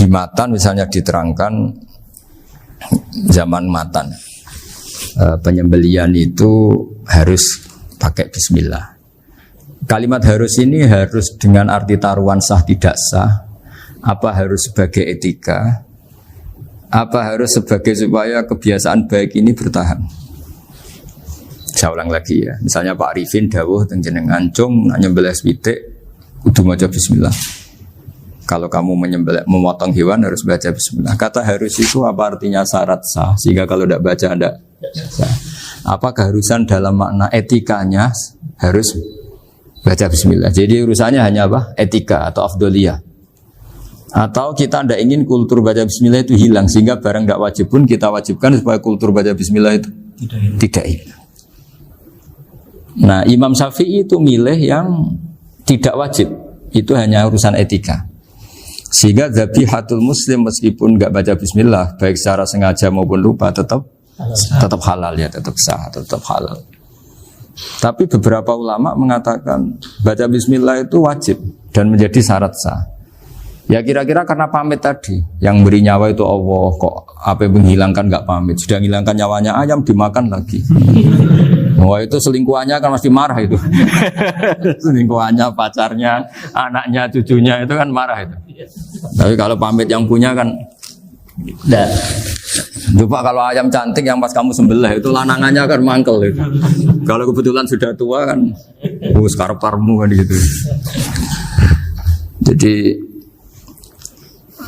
Di Matan misalnya diterangkan zaman Matan penyembelian itu harus pakai bismillah. Kalimat harus ini harus dengan arti taruhan sah tidak sah, apa harus sebagai etika, apa harus sebagai supaya kebiasaan baik ini bertahan. Saya ulang lagi ya, misalnya Pak Arifin dawuh teng jenengan cung nak nyembelih switik kudu maca bismillah. Kalau kamu memotong hewan harus baca bismillah. Kata harus itu apa artinya syarat sah? Sehingga kalau tidak baca tidak sah. Apa keharusan dalam makna etikanya harus baca bismillah. Jadi urusannya hanya apa? Etika atau afdoliyah. Atau kita tidak ingin kultur baca bismillah itu hilang. Sehingga barang tidak wajib pun kita wajibkan supaya kultur baca bismillah itu tidak hilang. Nah Imam Syafi'i itu milih yang tidak wajib. Itu hanya urusan etika. Sehingga zabihatul muslim meskipun enggak baca bismillah baik secara sengaja maupun lupa tetap halal ya, tetap sah, tetap halal. Tapi beberapa ulama mengatakan baca bismillah itu wajib dan menjadi syarat sah. Ya kira-kira karena pamit tadi, yang beri nyawa itu Allah, kok apa yang menghilangkan enggak pamit, sudah menghilangkan nyawanya ayam dimakan lagi. Wah itu selingkuhannya kan pasti marah itu. Selingkuhannya, pacarnya, anaknya, cucunya itu kan marah itu. Tapi kalau pamit yang punya kan dah. Lupa kalau ayam cantik yang pas kamu sembelih itu lanangannya kan mangkel itu. Kalau kebetulan sudah tua kan karep-karepmu kan gitu. Jadi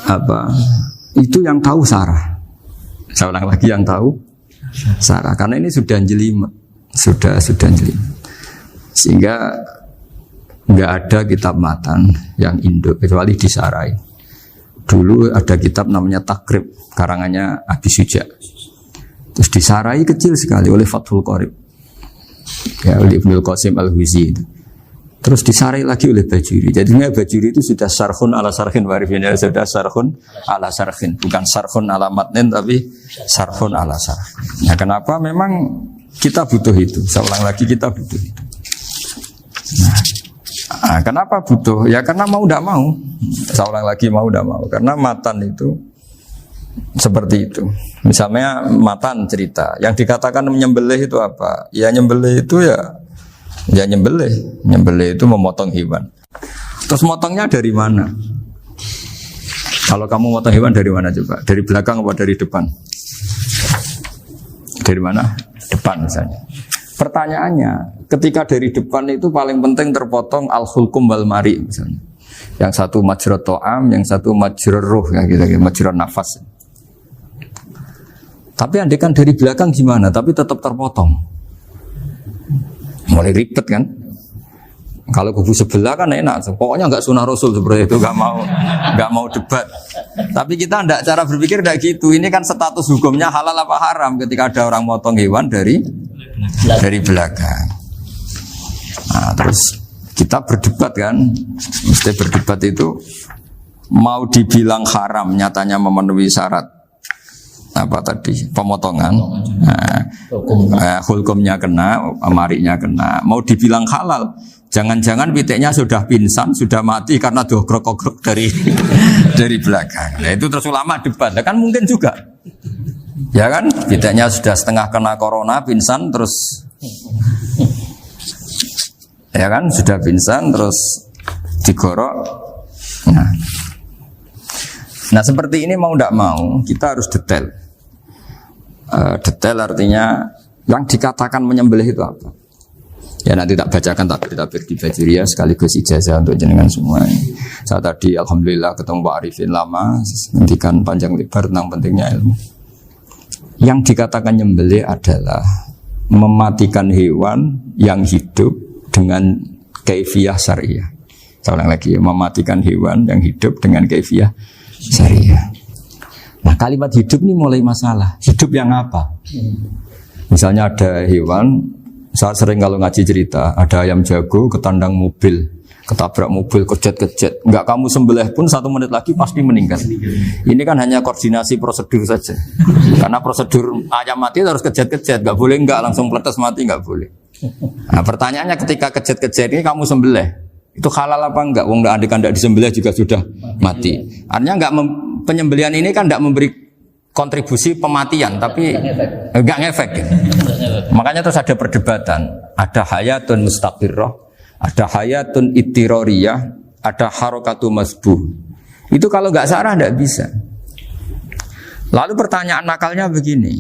apa? Itu yang tahu Sarah. Saya ulang lagi yang tahu Sarah karena ini sudah jelimet. Sudah jeli. Sehingga enggak ada kitab matan yang Indo kecuali disarai. Dulu ada kitab namanya Takrib karangannya Abi Suja. Terus disarai kecil sekali oleh Fathul Qorib. Ya oleh Ibnul Qasim Al-Huzi itu. Terus disarai lagi oleh Bajuri. Jadinya Bajuri itu sudah sarhun ala sarhin warifin, sudah sarhun ala sarhin, bukan sarhun ala matnin tapi sarhun ala sarhin. Nah, kenapa memang kita butuh itu? Saya ulang lagi kita butuh itu. Nah, kenapa butuh? Ya karena mau tidak mau. Saya ulang lagi mau tidak mau. Karena matan itu seperti itu. Misalnya matan cerita. Yang dikatakan menyembelih itu apa? Ya nyembelih itu ya nyembelih. Nyembelih itu memotong hewan. Terus motongnya dari mana? Kalau kamu motong hewan dari mana coba? Dari belakang atau dari depan? Dari mana? Depan misalnya. Pertanyaannya, ketika dari depan itu paling penting terpotong al-hulkum wal mari misalnya. Yang satu majrur to'am, yang satu majrur ruh ya gitu, majrur nafas. Tapi andekan dari belakang gimana? Tapi tetap terpotong. Mulai ribet kan? Kalau kubu sebelah kan enak, pokoknya nggak sunah Rasul seperti itu, nggak mau debat. Tapi kita tidak cara berpikir tidak gitu. Ini kan status hukumnya halal apa haram ketika ada orang motong hewan dari belakang. Nah, terus kita berdebat kan, mesti berdebat itu mau dibilang haram, nyatanya memenuhi syarat apa tadi pemotongan. Hukumnya kena, amarinya kena. Mau dibilang halal. Jangan-jangan pitiknya sudah pingsan, sudah mati karena dogrok-ogrok dari belakang. Nah itu terus ulama debat, kan mungkin juga. Ya kan, pitiknya sudah setengah kena corona, pingsan terus. Ya kan, sudah pingsan terus digorok. Nah seperti ini mau tidak mau, kita harus detail. Detail artinya yang dikatakan menyembelih itu apa? Ya nanti tak bacakan takbir di Bajuriya sekaligus ijazah untuk jenengan semua. Saya tadi alhamdulillah ketemu Pak Arifin lama, hentikan panjang lebar tentang pentingnya ilmu. Yang dikatakan nyembelih adalah mematikan hewan yang hidup dengan kaifiyah syariah. Saya ulang lagi, mematikan hewan yang hidup dengan kaifiyah syariah. Nah kalimat hidup ini mulai masalah. Hidup yang apa? Misalnya ada hewan. Saya sering kalau ngaji cerita, ada ayam jago ketandang mobil, ketabrak mobil, kejet-kejet. Enggak kamu sembelih pun 1 menit lagi pasti meninggal. Ini kan hanya koordinasi prosedur saja. Karena prosedur ayam mati harus kejet-kejet, enggak boleh enggak langsung peletes mati, enggak boleh. Nah pertanyaannya ketika kejet-kejet ini kamu sembelih, Itu halal apa enggak? Wong andai kan tidak disembelih juga sudah mati. Artinya enggak penyembelihan ini kan enggak memberi kontribusi pematian, tapi enggak ngefek. Makanya terus ada perdebatan. Ada hayatun mustaqirrah, ada hayatun ittirariyah, ada harokatu masbuh. Itu kalau enggak sarah enggak bisa. Lalu pertanyaan nakalnya begini.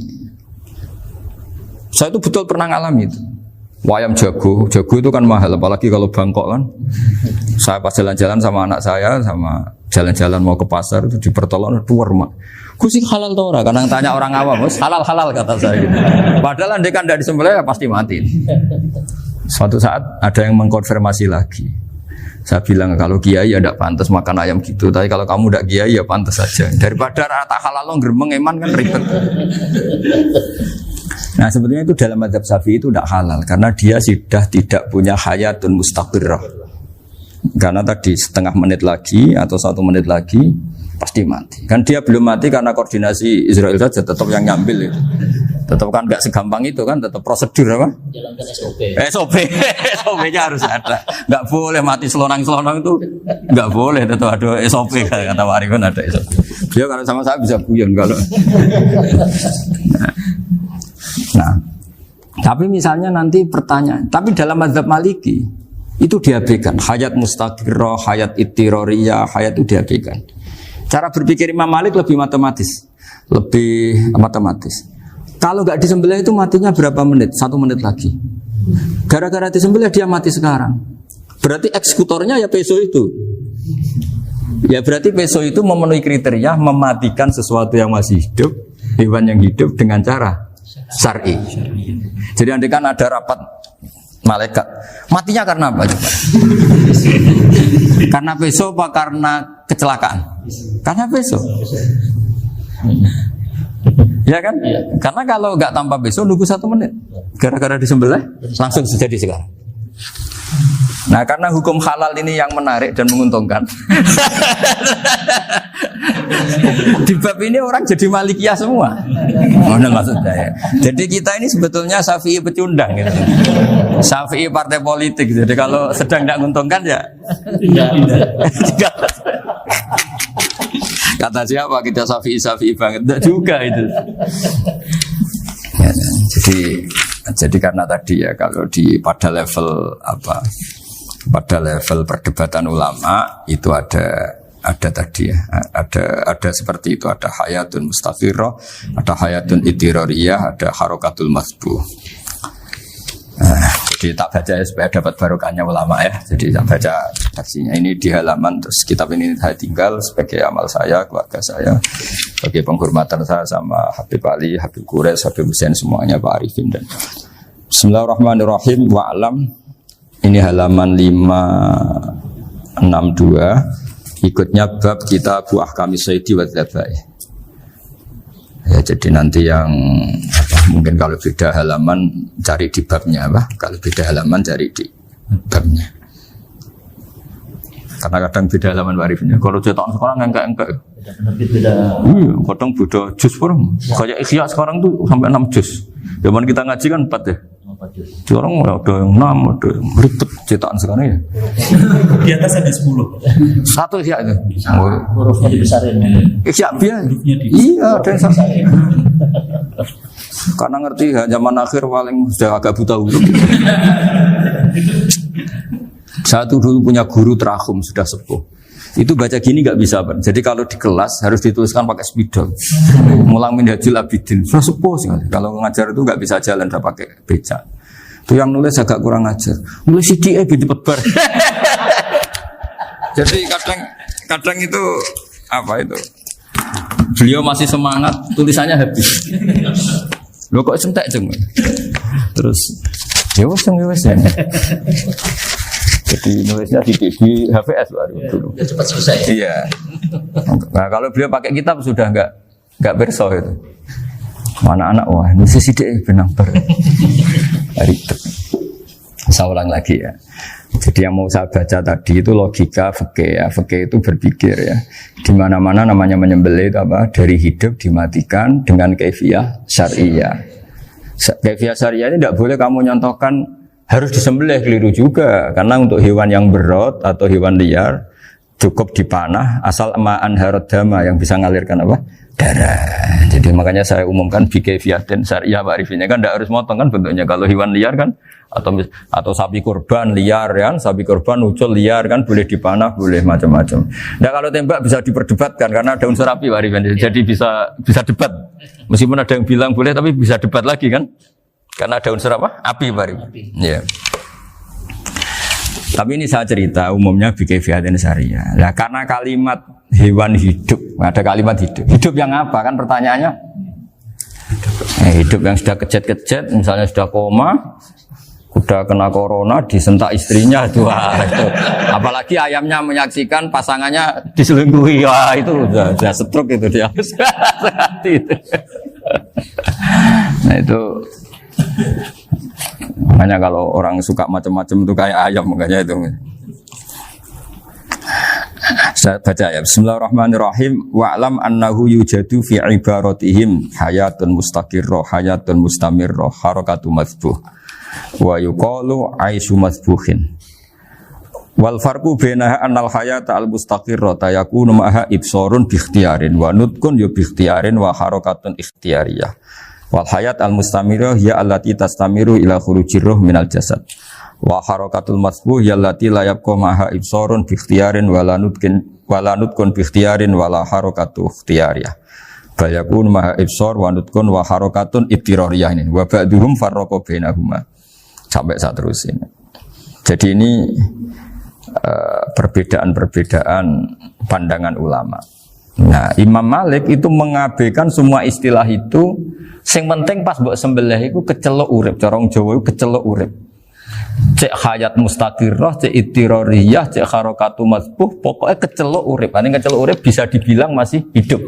Saya itu betul pernah ngalami itu. Wayam jago itu kan mahal, apalagi kalau Bangkok kan. Saya pas jalan-jalan sama anak saya, sama jalan-jalan mau ke pasar itu di pertolongan dua rumah. Kusik halal tora, kadang tanya orang awam, halal kata saya. Gitu. Padahal andai kan tidak disembelih ya pasti mati. Suatu saat ada yang mengkonfirmasi lagi. Saya bilang kalau kiai ya tidak pantas makan ayam gitu, tapi kalau kamu tidak kiai ya pantas saja. Daripada rata halal lo geremeng eman kan ribet. Nah sebetulnya itu dalam mazhab Syafi'i itu tidak halal karena dia sudah tidak punya hayatun mustaqirrah. Karena tadi setengah menit lagi atau 1 menit lagi pasti mati. Kan dia belum mati karena koordinasi Israel saja tetap yang ngambil itu. Tetap kan nggak segampang itu kan, tetap prosedur apa? Jalankan SOP. SOP-nya harus ada. Nggak boleh mati selonang-selonang itu, nggak boleh. Tetap ada SOP kata Warikun ada SOP. Dia kalau sama saya bisa guyon kalau. Nah, tapi misalnya nanti pertanyaan, tapi dalam mazhab Maliki itu diabaikan. Hayat mustaqirrah, hayat ittirariyah, hayat itu diabaikan. Cara berpikir Imam Malik lebih matematis. Kalau nggak disembelih itu matinya berapa menit? 1 menit lagi. Gara-gara disembelih dia mati sekarang. Berarti eksekutornya ya peso itu. Ya berarti peso itu memenuhi kriteria mematikan sesuatu yang masih hidup, hewan yang hidup dengan cara syar'i. Jadi andai kan ada rapat malaikat, matinya karena apa coba? Karena peso apa karena kecelakaan? Karena peso. Ya kan? Ya. Karena kalau nggak tanpa peso nunggu 1 menit, gara-gara disembelih langsung terjadi sekarang. Nah karena hukum halal ini yang menarik dan menguntungkan. Di bab ini orang jadi Malikiyah semua. Mana maksudnya ya? Jadi kita ini sebetulnya Syafi'i pecundang gitu. Syafi'i partai politik. Jadi kalau sedang tidak menguntungkan ya kata siapa kita Syafi'i banget? Tidak juga itu. Ya, jadi karena tadi ya kalau pada level perdebatan ulama itu ada tadi ya, ada seperti itu, ada hayatun mustaqirrah, ada hayatun ittirariyah, ada harokatul masbuh. Jadi tak baca ya supaya dapat barokahnya ulama ya. Jadi tak baca redaksinya ini di halaman, terus kitab ini saya tinggal sebagai amal saya, keluarga saya, sebagai penghormatan saya sama Habib Ali, Habib Qures, Habib Hussein semuanya, Pak Arifin dan Bismillahirrahmanirrahim. Wa'lam, ini halaman 562. Ikutnya bab kita buah kami sayyidi wa dzabai. Ya, jadi nanti yang mungkin kalau beda halaman cari di babnya kalau beda halaman cari di babnya. Karena kadang beda halaman warifnya. Kalau cetak sekarang enggak. Beda. Iya, kadang beda juz pun. Kayak Ikhya sekarang tuh sampai 6 juz. Zaman kita ngaji kan 4 ya. Sekarang ada yang 6, ada yang ribet cetakan sekarang ya. Di atas ada 10. Satu Ikhya itu. Hurufnya dibesarin. Ikhya biar. Iya, ada yang sama. Karena ngerti zaman akhir paling sudah agak buta huruf. Saya tuh dulu punya guru terakhum sudah sepuh. Itu baca gini nggak bisa, Pak. Jadi kalau di kelas harus dituliskan pakai spidol. Mulang Minhajul Abidin. Sudah sepuh sekali. Kalau ngajar itu nggak bisa jalan, udah pakai becak. Itu yang nulis agak kurang ajar. Nulis CDE binti pebar. Jadi kadang itu apa itu? Beliau masih semangat, tulisannya habis. Lo kok sentek jeng? Terus ya wes. Jadi nulisnya di HVS baru dulu. Ya cepat selesai. Iya. Nah kalau beliau pakai kitab sudah enggak berso itu. Anak-anak wah ini sidik benang ber. Ribet. Saya ulang lagi ya. Jadi yang mau saya baca tadi itu logika fikih ya. Fikih itu berpikir ya. Di mana-mana namanya menyembelih itu apa? Dari hidup dimatikan dengan kaifiyah syariah. Kaifiyah syariah ini tidak boleh kamu nyontohkan harus disembelih, keliru juga. Karena untuk hewan yang berot atau hewan liar cukup dipanah asal ma'an haradama yang bisa ngalirkan apa? Darah. Jadi makanya saya umumkan bikaifiyatin syariah Pak Arifin kan tidak harus motong kan bentuknya. Kalau hewan liar kan atau sapi kurban liar kan, sapi kurban ucul liar kan boleh dipanah, boleh macam-macam. Nah kalau tembak bisa diperdebatkan karena ada unsur api Pak Arifin. Jadi bisa debat. Meskipun ada yang bilang boleh tapi bisa debat lagi kan? Karena ada unsur apa? Api Pak Arifin. Iya. Tapi ini saya cerita umumnya bikaifiyatin syariah. Nah karena kalimat hewan hidup, ada kalimat hidup. Hidup yang apa kan pertanyaannya? Hidup yang sudah kejet-kejet, misalnya sudah koma, sudah kena corona, disentak istrinya, itu. Apalagi ayamnya menyaksikan pasangannya diselingkuhi, wah itu sudah stroke itu dia. Itu. Nah itu. Makanya kalau orang suka macam-macam itu kayak ayam makanya itu. Saya baca ya. Bismillahirrahmanirrahim. Wa'lam annahu yujadu fi ibaratihim hayatun mustaqirrah, hayatun mustamirrah, harakatu madhbuh. Wa yuqalu aisyu madhbuhin. Wal farqu bainaha annal hayata al mustaqirrah yakunu ma'aha ibsarun bi ikhtiyarin wa nutqun bi ikhtiyarin wa harakatun ikhtiyariyah. Wal hayat al mustamirah ya allati tastamiru ila khurujir ruh minal jasad. Wa harakatul masbuh ya allati la yabqa maha ibsarun bi ikhtiyarin wala nutqun bi ikhtiyarin wala harakatu ikhtiyariyah. Bal yakun maha ibsar wa nutqun wa harakatun ibtirariyah ini. Wa ba'duhum farraqa bainahuma. Sampai saat terus ini. Jadi ini perbedaan-perbedaan pandangan ulama. Nah, Imam Malik itu mengabaikan semua istilah itu. Sing penting pas mbok sembelih iku kecelok urip, cara wong Jawa iku kecelok urip. Cek hayat mustaqirrah, cek ittirariyah, cek harakatu masbuh, pokoknya kecelok urip. Ane kecelok urip bisa dibilang masih hidup.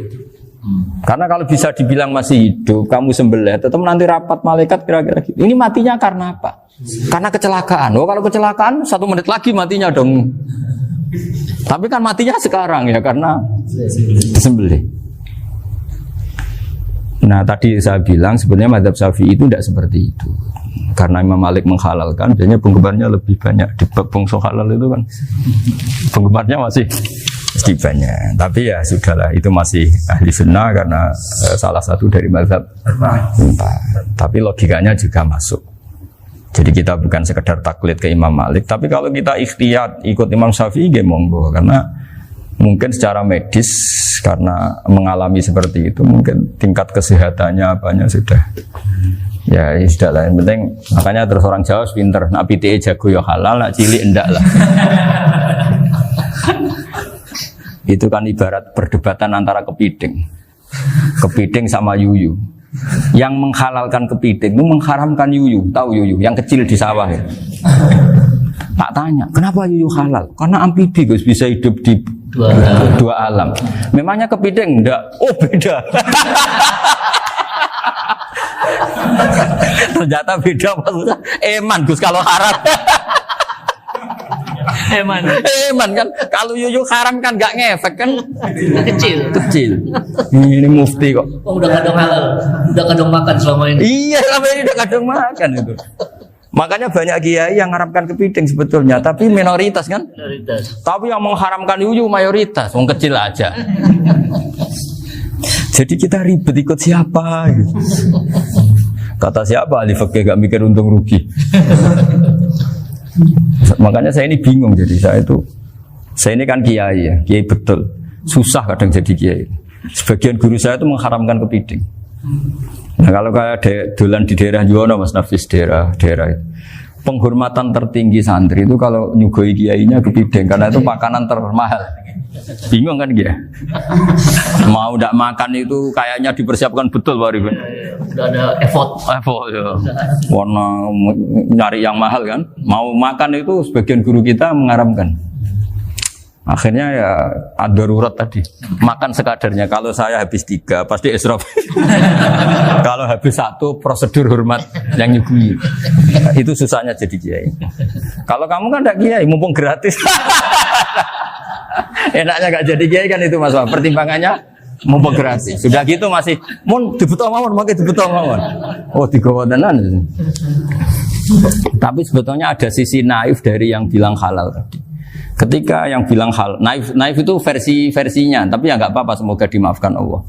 Karena kalau bisa dibilang masih hidup, kamu sembelih, tetap nanti rapat malaikat kira-kira gitu. Ini matinya karena apa? Karena kecelakaan. Oh, kalau kecelakaan 1 menit lagi matinya dong. Tapi kan matinya sekarang ya karena disembelih. Nah tadi saya bilang sebenarnya mazhab Syafi'i itu tidak seperti itu. Karena Imam Malik menghalalkan, biasanya penggemarnya lebih banyak. Di bab bungsu halal itu kan penggemarnya masih banyak. Tapi ya sudahlah, itu masih ahli sunnah karena salah satu dari mazhab 4. Tapi logikanya juga masuk. Jadi kita bukan sekedar taklid ke Imam Malik, tapi kalau kita ikhtiyat ikut Imam Syafi'i ya monggo, karena mungkin secara medis karena mengalami seperti itu mungkin tingkat kesehatannya apanya sudah ya sudah lah, yang penting makanya terus orang Jawa pinter, nak PTE jago ya halal, nak cilik enggak lah. Itu kan ibarat perdebatan antara kepiting sama yuyu. Yang menghalalkan kepiting itu mengharamkan yuyu. Tahu yuyu yang kecil di sawah ya? Tak tanya, kenapa yuyu halal? Karena amfibi Gus, bisa hidup di dua alam. Memangnya kepiting enggak? Oh beda. Ternyata beda maksudnya. Eman Gus kalau haram. Eman kan kalau yuyu haram kan enggak ngefek kan, kecil. Ini mufti kok. Oh, udah kadang halal, udah kadang makan selama ini. Iya, selama ini udah kadang makan itu. Makanya banyak kiai yang mengharamkan kepiting sebetulnya, tapi minoritas kan? Minoritas. Tapi yang mengharamkan yuyu mayoritas, wong kecil aja. Jadi kita ribet ikut siapa? Gitu. Kata siapa? Ahli fikih gak mikir untung rugi. Makanya saya ini bingung, jadi saya ini kan kiai ya, kiai betul. Susah kadang jadi kiai. Sebagian guru saya itu mengharamkan kepiting. Nah kalau kayak dolan di daerah Juwana Mas Nafis daerah itu. Penghormatan tertinggi santri itu kalau nyugoi kiainya kepiting karena itu makanan termahal. Bingung kan dia? Mau tidak makan itu kayaknya dipersiapkan betul Pak Rifan. Udah ada effort ya. Warna nyari yang mahal kan. Mau makan itu sebagian guru kita mengharamkan. Akhirnya ya ada darurat tadi. Makan sekadarnya. Kalau saya habis 3 pasti israf. Kalau habis 1 prosedur hormat yang nyugui. Itu susahnya jadi kiai. Kalau kamu kan tidak kiai, mumpung gratis. Enaknya gak jadi kiai kan itu Mas. Pertimbangannya mumpung gratis. Sudah gitu masih mun dibutuh mawon, makai dibutuh mawon. Oh digawa tenan. Tapi sebetulnya ada sisi naif dari yang bilang halal tadi. Ketika yang bilang naif itu versinya, tapi ya nggak apa-apa, semoga dimaafkan Allah.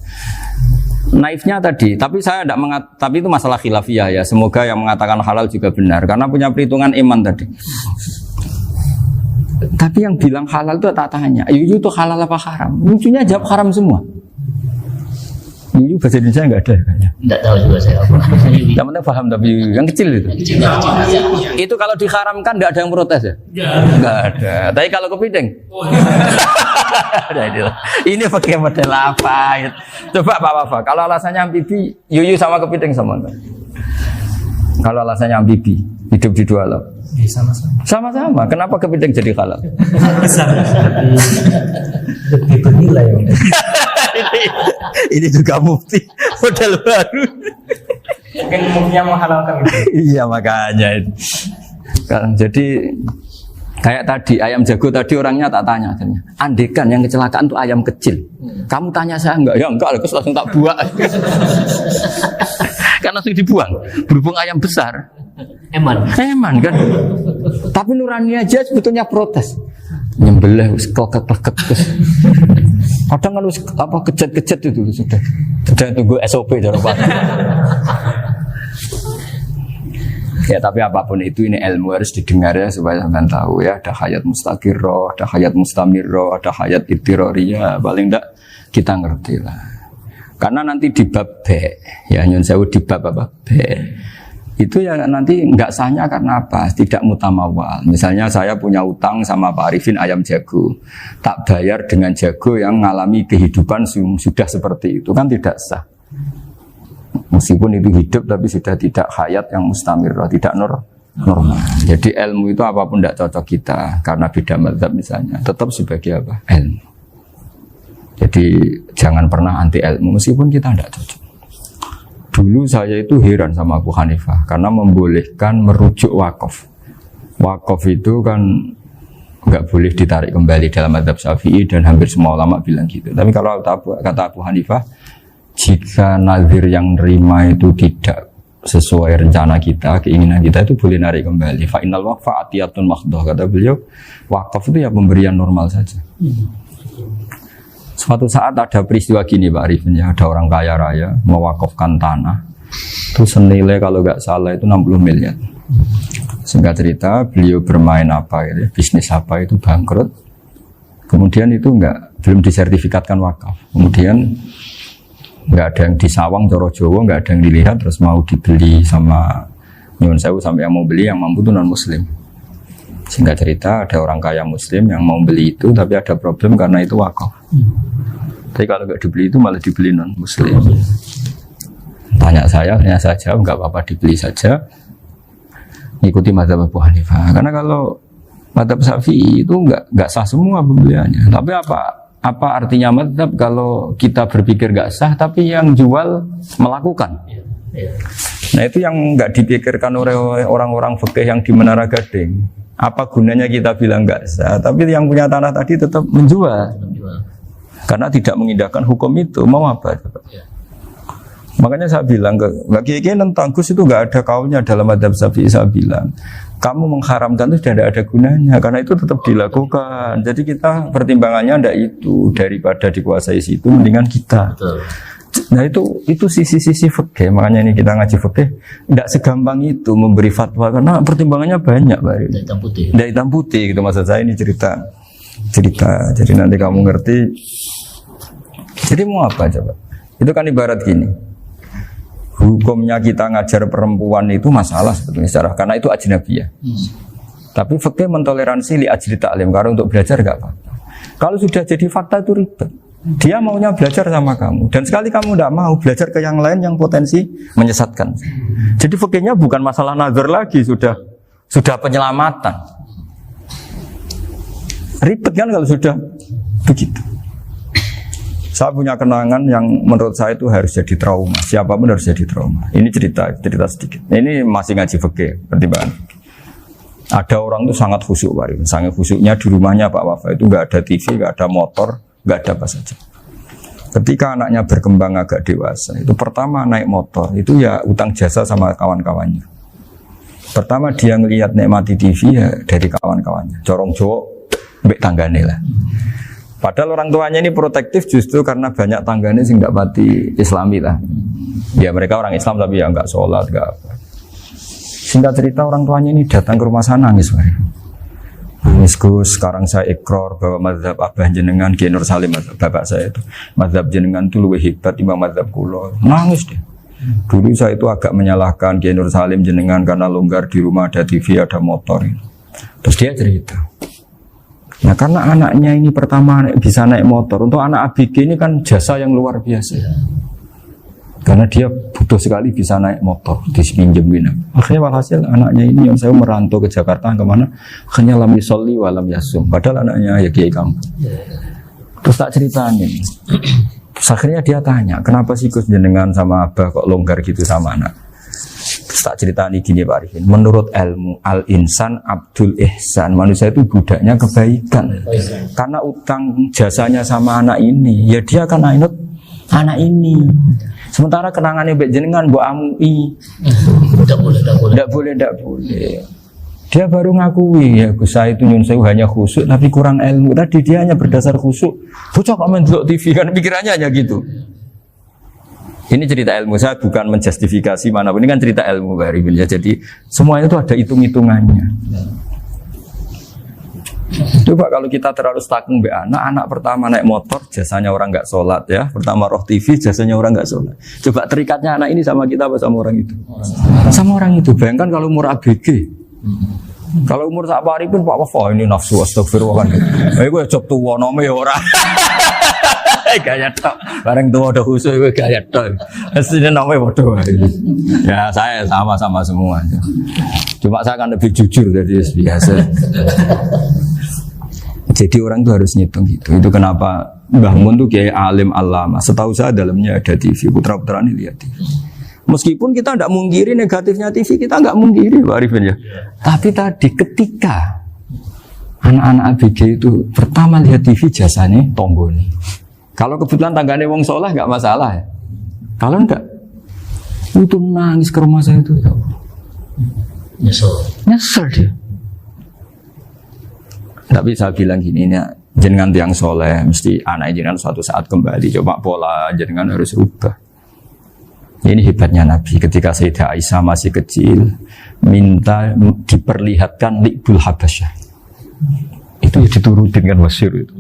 Naifnya tadi, tapi saya tidak tapi itu masalah khilafiyah ya. Semoga yang mengatakan halal juga benar, karena punya perhitungan iman tadi. Tapi yang bilang halal itu tak tanya, Yuyu itu halal apa haram? Lucunya jawab haram semua. Yuyu bahasa Indonesia nggak ada kayaknya. Tidak tahu juga saya apa. Yang penting paham tapi Yuyu, yang kecil itu. Itu kalau diharamkan tidak ada yang protes ya? Nggak ada. Tapi kalau kepiting? Ini pakai model apa? Coba Pak, kalau alasannya amfibi, Yuyu sama kepiting sama enggak? Kalau alasannya amfibi, hidup di dua alam. Sama-sama. Kenapa kepiting jadi halal? Lebih bernilai. Ini juga mufti model baru. Mungkin muftinya menghalalkan itu. Iya makanya itu. Jadi kayak tadi ayam jago tadi orangnya tak tanya akhirnya. Andekan yang kecelakaan itu ayam kecil. Kamu tanya saya enggak? Ya enggak, aku langsung tak buang. Kan langsung dibuang. Berhubung ayam besar. Eman kan. Tapi nurani aja sebetulnya protes. Nyembelih kleket-kleket terus. Kadang kalau apa kejet-kejet itu sudah tunggu SOP jangan lupa. Ya tapi apapun itu ini ilmu harus didengar ya supaya sampean tahu ya, ada hayat mustaqirroh, ada hayat mustamirroh, ada hayat ittiroriyah, paling enggak kita ngerti lah. Karena nanti di bab B, ya nyun sewu di bab apa B. Itu ya nanti enggak sahnya karena apa? Tidak mutamawal. Misalnya saya punya utang sama Pak Arifin ayam jago. Tak bayar dengan jago yang mengalami kehidupan sudah seperti itu kan tidak sah. Meskipun itu hidup tapi sudah tidak hayat yang mustamirah, tidak normal. Jadi ilmu itu apapun tidak cocok kita karena beda mazhab misalnya, tetap sebagai apa? Ilmu. Jadi jangan pernah anti ilmu meskipun kita tidak cocok. Dulu saya itu heran sama Abu Hanifah karena membolehkan merujuk wakaf. Wakaf itu kan nggak boleh ditarik kembali dalam mazhab Syafi'i dan hampir semua ulama bilang gitu. Tapi kalau kata Abu Hanifah, jika nazir yang nerima itu tidak sesuai rencana kita, keinginan kita itu boleh narik kembali. Fa innal waqfa atiyatun makhdoh, kata beliau, wakaf itu ya pemberian normal saja. Suatu saat ada peristiwa gini Pak Arifin ya, ada orang kaya raya mewakafkan tanah itu senilai kalau nggak salah itu 60 miliar. Singkat cerita beliau bermain apa gitu, bisnis apa itu bangkrut. Kemudian itu belum disertifikatkan wakaf. Kemudian nggak ada yang disawang coro Jawa, nggak ada yang dilihat, terus mau dibeli sama nyuwun sewu sampai yang mau beli yang mampu itu non muslim. Singkat cerita ada orang kaya muslim yang mau beli itu tapi ada problem karena itu wakaf. Tapi kalau nggak dibeli itu malah dibeli non muslim. Tanya saya jawab nggak apa-apa dibeli saja. Ikuti mazhab Abu Hanifah. Karena kalau mazhab Syafi'i itu nggak sah semua pembeliannya. Tapi apa artinya mazhab kalau kita berpikir nggak sah tapi yang jual melakukan? Nah itu yang nggak dipikirkan oleh orang-orang fikih yang di Menara Gading. Apa gunanya kita bilang nggak sah, tapi yang punya tanah tadi tetap menjual. Karena tidak mengindahkan hukum itu, mau apa? Makanya saya bilang bagi tentang Gus itu nggak ada kaulnya dalam mazhab Syafi'i. Saya bilang kamu mengharamkan itu tidak ada gunanya karena itu tetap dilakukan. Jadi kita pertimbangannya ndak itu, daripada dikuasai situ mendingan kita. Betul. Nah itu sisi-sisi fikih. Makanya ini kita ngaji fikih tidak segampang itu memberi fatwa karena pertimbangannya banyak Pak. Tidak hitam putih gitu maksud saya, ini cerita. Jadi nanti kamu ngerti. Jadi mau apa coba? Itu kan ibarat gini. Hukumnya kita ngajar perempuan itu masalah sebetulnya secara karena itu ajnabiyah. Tapi fikih mentoleransi li ajli ta'lim karena untuk belajar enggak apa-apa. Kalau sudah jadi fakta itu ribet. Dia maunya belajar sama kamu dan sekali kamu tidak mau belajar ke yang lain yang potensi menyesatkan. Jadi fikihnya bukan masalah nazar lagi, sudah penyelamatan. Ribet kan kalau sudah begitu. Saya punya kenangan yang menurut saya itu harus jadi trauma. Siapapun harus jadi trauma. Ini cerita sedikit. Ini masih ngaji fikih, pertimbangan. Ada orang itu sangat khusyuk, Pak. Sangat khusyuknya di rumahnya Pak Wafa itu nggak ada TV, nggak ada motor, nggak ada apa saja. Ketika anaknya berkembang agak dewasa, itu pertama naik motor, itu ya utang jasa sama kawan-kawannya. Pertama dia ngelihat nikmati TV ya dari kawan-kawannya. Corong Jawa mbek tanggane lah. Padahal orang tuanya ini protektif justru karena banyak tanggane sing nggak pati Islami lah. Ya mereka orang Islam tapi ya nggak sholat, nggak apa. Singkat cerita orang tuanya ini datang ke rumah sana nangis. Nangis Gus, sekarang saya ikrar bahwa mazhab Abah jenengan Kiai Nur Salim, bapak saya itu mazhab jenengan itu lebih hebat timbang mazhab kula. Nangis dia. Dulu saya itu agak menyalahkan Kiai Nur Salim jenengan karena longgar di rumah ada TV, ada motor. Terus dia cerita. Nah karena anaknya ini pertama bisa naik motor, untuk anak ABG ini kan jasa yang luar biasa. Karena dia butuh sekali bisa naik motor, dipinjemin. Akhirnya walhasil anaknya ini yang saya merantau ke Jakarta kemana, akhirnya lam yusolli wa lam yasum. Padahal anaknya ya kiai kampung. Terus tak ceritanya. Terus akhirnya dia tanya, kenapa sih Gus jenengan sama Abah kok longgar gitu sama anak? Terus tak ceritanya gini Pak Arifin, menurut ilmu al-insan abdul ihsan, manusia itu budaknya kebaikan. Karena utang jasanya sama anak ini, ya dia akan ingat anak ini. Sementara kenangannya mbek jenengan mbok amui. Tidak boleh. Dia baru ngakui ya Gus saya itu nyun sewu hanya khusyuk tapi kurang ilmu. Tadi dia hanya berdasar khusyuk. Bocah kok main delok TV kan pikirannya hanya gitu. Ini cerita ilmu, saya bukan menjustifikasi manapun, ini kan cerita ilmu Pak Arifin ya. Jadi semuanya itu ada hitung-hitungannya. Coba kalau kita terlalu stakung be anak pertama naik motor jasanya orang nggak sholat ya, pertama roh TV jasanya orang nggak sholat. Coba terikatnya anak ini sama kita apa sama orang itu? Sama orang itu. Bayangkan kalau umur ABG, kalau umur sak pari pun Pak Wafa ini nafsu astagfirullah kan. Gue job tua nome ya orang. Gaya tok, bareng tua udah khusus gue gaya tok. Aslinya namanya bodoh. Ya saya sama semua. Cuma saya kan lebih jujur dari biasa. Jadi orang itu harus ngitung gitu. Itu kenapa Mbah Mun tuh kayak alim alama. Setahu saya dalamnya ada TV, putra-putra ini lihat TV. Meskipun kita tidak mungkiri negatifnya TV, kita nggak mungkiri Pak Arifin ya. Tapi tadi ketika anak-anak ABG itu pertama lihat TV jasanya tombol nih. Kalau kebetulan tanggane wong soleh nggak masalah ya. Kalau enggak, itu nangis ke rumah saya itu. Nyesel dia. Tapi saya bilang gini, ini jenengan tiang soleh, mesti anak jenengan suatu saat kembali. Coba pola jenengan harus rubah. Ini hebatnya Nabi. Ketika Sayyidah Aisyah masih kecil, minta diperlihatkan Li'bul Habasyah. Itu ya diturutin kan wasyir itu.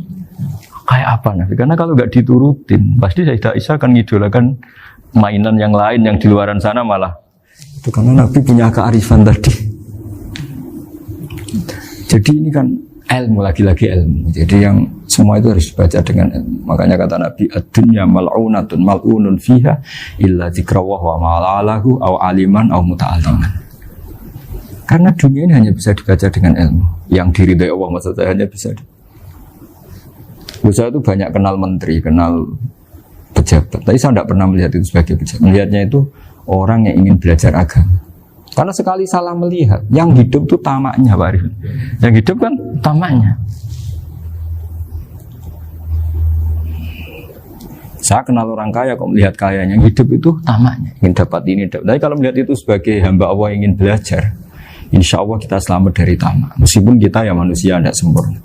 Kayak apa Nabi? Karena kalau nggak diturutin, pasti Sayyidah Aisyah akan ngidolakan mainan yang lain yang di luaran sana malah. Itu karena Nabi punya kearifan tadi. Jadi ini kan ilmu, lagi-lagi ilmu. Jadi yang semua itu harus dibaca dengan ilmu. Makanya kata Nabi, ad-dunya mal'unatun mal'unun fiha illa dzikrawah wa ma'alahu aw aliman aw muta'alliman. Karena dunia ini hanya bisa dibaca dengan ilmu. Yang diridai Allah maksud saya hanya bisa. Saya itu banyak kenal menteri, kenal pejabat. Tapi saya tidak pernah melihat itu sebagai pejabat. Melihatnya itu orang yang ingin belajar agama. Karena sekali salah melihat, yang hidup itu tamaknya Pak Arifin. Yang hidup kan tamaknya. Saya kenal orang kaya kok melihat kayanya, yang hidup itu tamaknya, ingin dapat ini. Tapi kalau melihat itu sebagai hamba Allah yang ingin belajar, insya Allah kita selamat dari tamak. Meskipun kita ya manusia tidak sempurna.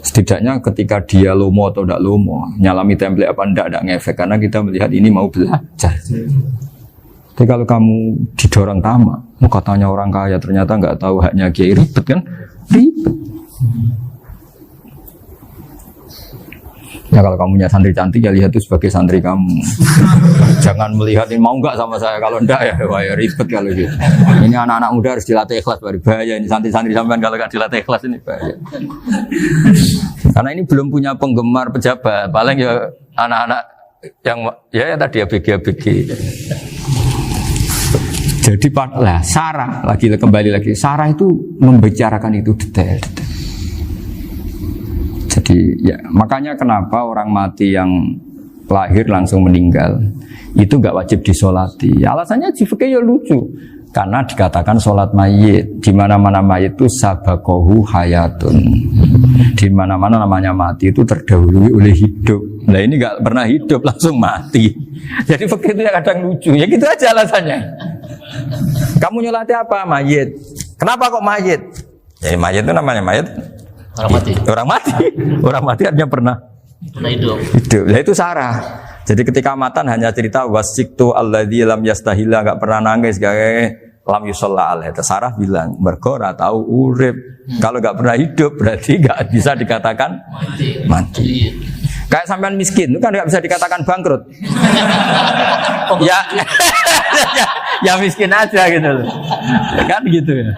Setidaknya ketika dia lomo atau tidak lomo, nyalami template apa tidak ngefek, karena kita melihat ini mau belajar. Tapi kalau kamu didorong tamak, katanya orang kaya ternyata nggak tahu haknya kiai, ribet kan? Ribet. Ya kalau kamu punya santri cantik ya lihat itu sebagai santri kamu. Jangan melihat ini mau nggak sama saya, kalau enggak ya wah ya ribet kalau gitu. Ini anak-anak muda harus dilatih ikhlas, baru bahaya ini santri-santri sampean kalau nggak dilatih ikhlas ini bahaya. Karena ini belum punya penggemar pejabat, paling ya anak-anak yang ya tadi ABG. Jadi lah Sarah kembali lagi Sarah itu membicarakan itu detail. Jadi ya makanya kenapa orang mati yang lahir langsung meninggal itu nggak wajib disolati. Ya, alasannya fikih ya lucu. Karena dikatakan sholat mayit, di mana-mana mayit itu sabakohu hayatun. Di mana-mana namanya mati itu terdahului oleh hidup. Nah ini nggak pernah hidup langsung mati. Jadi fikih itu ya kadang lucu. Ya gitu aja alasannya. Kamu nyolati apa? Mayit. Kenapa kok mayit? Ya mayit itu namanya mayit. Orang mati. Orang mati. Orang mati artinya pernah Hidup. hidup. Nah itu sarah. Jadi ketika matan hanya cerita wasiktu alladzi lam yastahila, enggak pernah nangis, kayak lam yusalla alaih. Sarah bilang mergo ora tahu urip. Kalau enggak pernah hidup berarti enggak bisa dikatakan mati. Kayak sampean miskin itu kan enggak bisa dikatakan bangkrut. ya, ya miskin aja gitu loh. Kan gitu ya.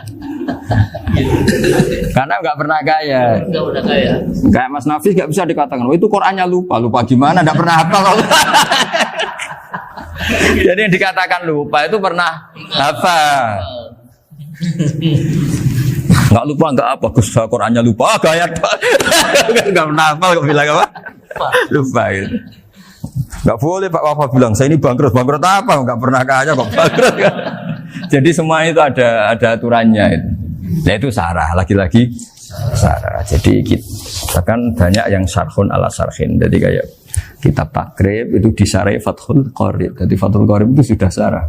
Karena nggak pernah kaya. Enggak udah kaya. Kayak Mas Nafis nggak bisa dikatakan, oh itu Qurannya lupa gimana? Nggak pernah hafal. Jadi yang dikatakan lupa itu pernah hafal. Nggak lupa nggak apa, Gus Qurannya lupa, gaya nggak pernah hafal kok bilang apa? Lupa gitu. Nggak boleh Pak Wafa bilang saya ini bangkrut apa? Nggak pernah kaya kok bangkrut. Jadi semua itu ada aturannya itu. Nah itu sarah, lagi-lagi sarah. Jadi bahkan banyak yang syarhun ala syarhin. Jadi kayak kitab takrib itu disarai Fathul Qorib. Jadi Fathul Qorib itu sudah sarah.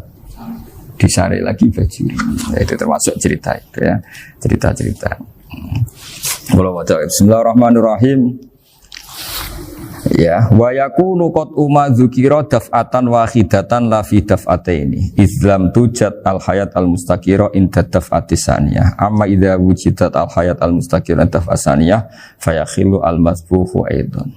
Disarai lagi Bajuri. Nah, itu termasuk cerita itu ya. Cerita-cerita. Kalau baca Bismillahirrahmanirrahim. Ya, wa yakunu qad dzukira daf'atan wahidatan la fi daf'ataini. Islam tujad al hayat al mustaqira inda daf'ati saniyah. Amma idza wujidat al hayat al mustaqira daf'at saniyah fayakhilu al masbuhu aidan.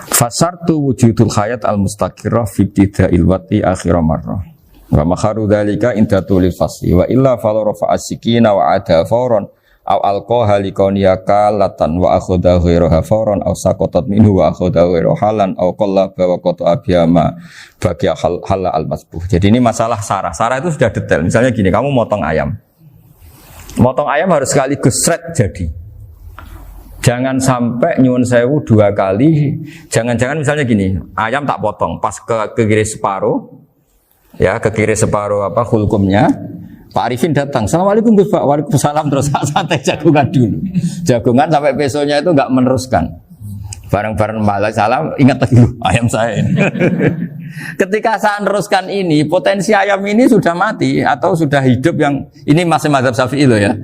Fasartu wujudul hayat al mustaqira fi ibtida'il wati akhir marrah. Wa makharu dzalika inda tulil fasli wa illa fala rafa'a sikina wa ada fawran aw alqaha liqawniyaka latan wa akhadha ghairaha fawran aw saqatat minhu wa akhadha ghairu halan aw qallaba wa qata abiyama bagi hal al masbuh. Jadi ini masalah sarah. Sarah itu sudah detail. Misalnya gini, kamu motong ayam. Motong ayam harus sekaligus shred jadi. Jangan sampai nyuwun sewu dua kali. Jangan-jangan misalnya gini, ayam tak potong pas ke kiri separuh. Ya, ke kiri separuh apa hulkumnya. Pak Arifin datang, Assalamualaikum Gus Pak, waalaikumsalam, terus santai jagungan dulu. Jagungan sampai besoknya itu enggak meneruskan. Bareng-bareng malah salam, ingat lagi ayam saya ini. Ketika saya meneruskan ini, potensi ayam ini sudah mati atau sudah hidup yang ini masih mazhab Syafi'i loh ya.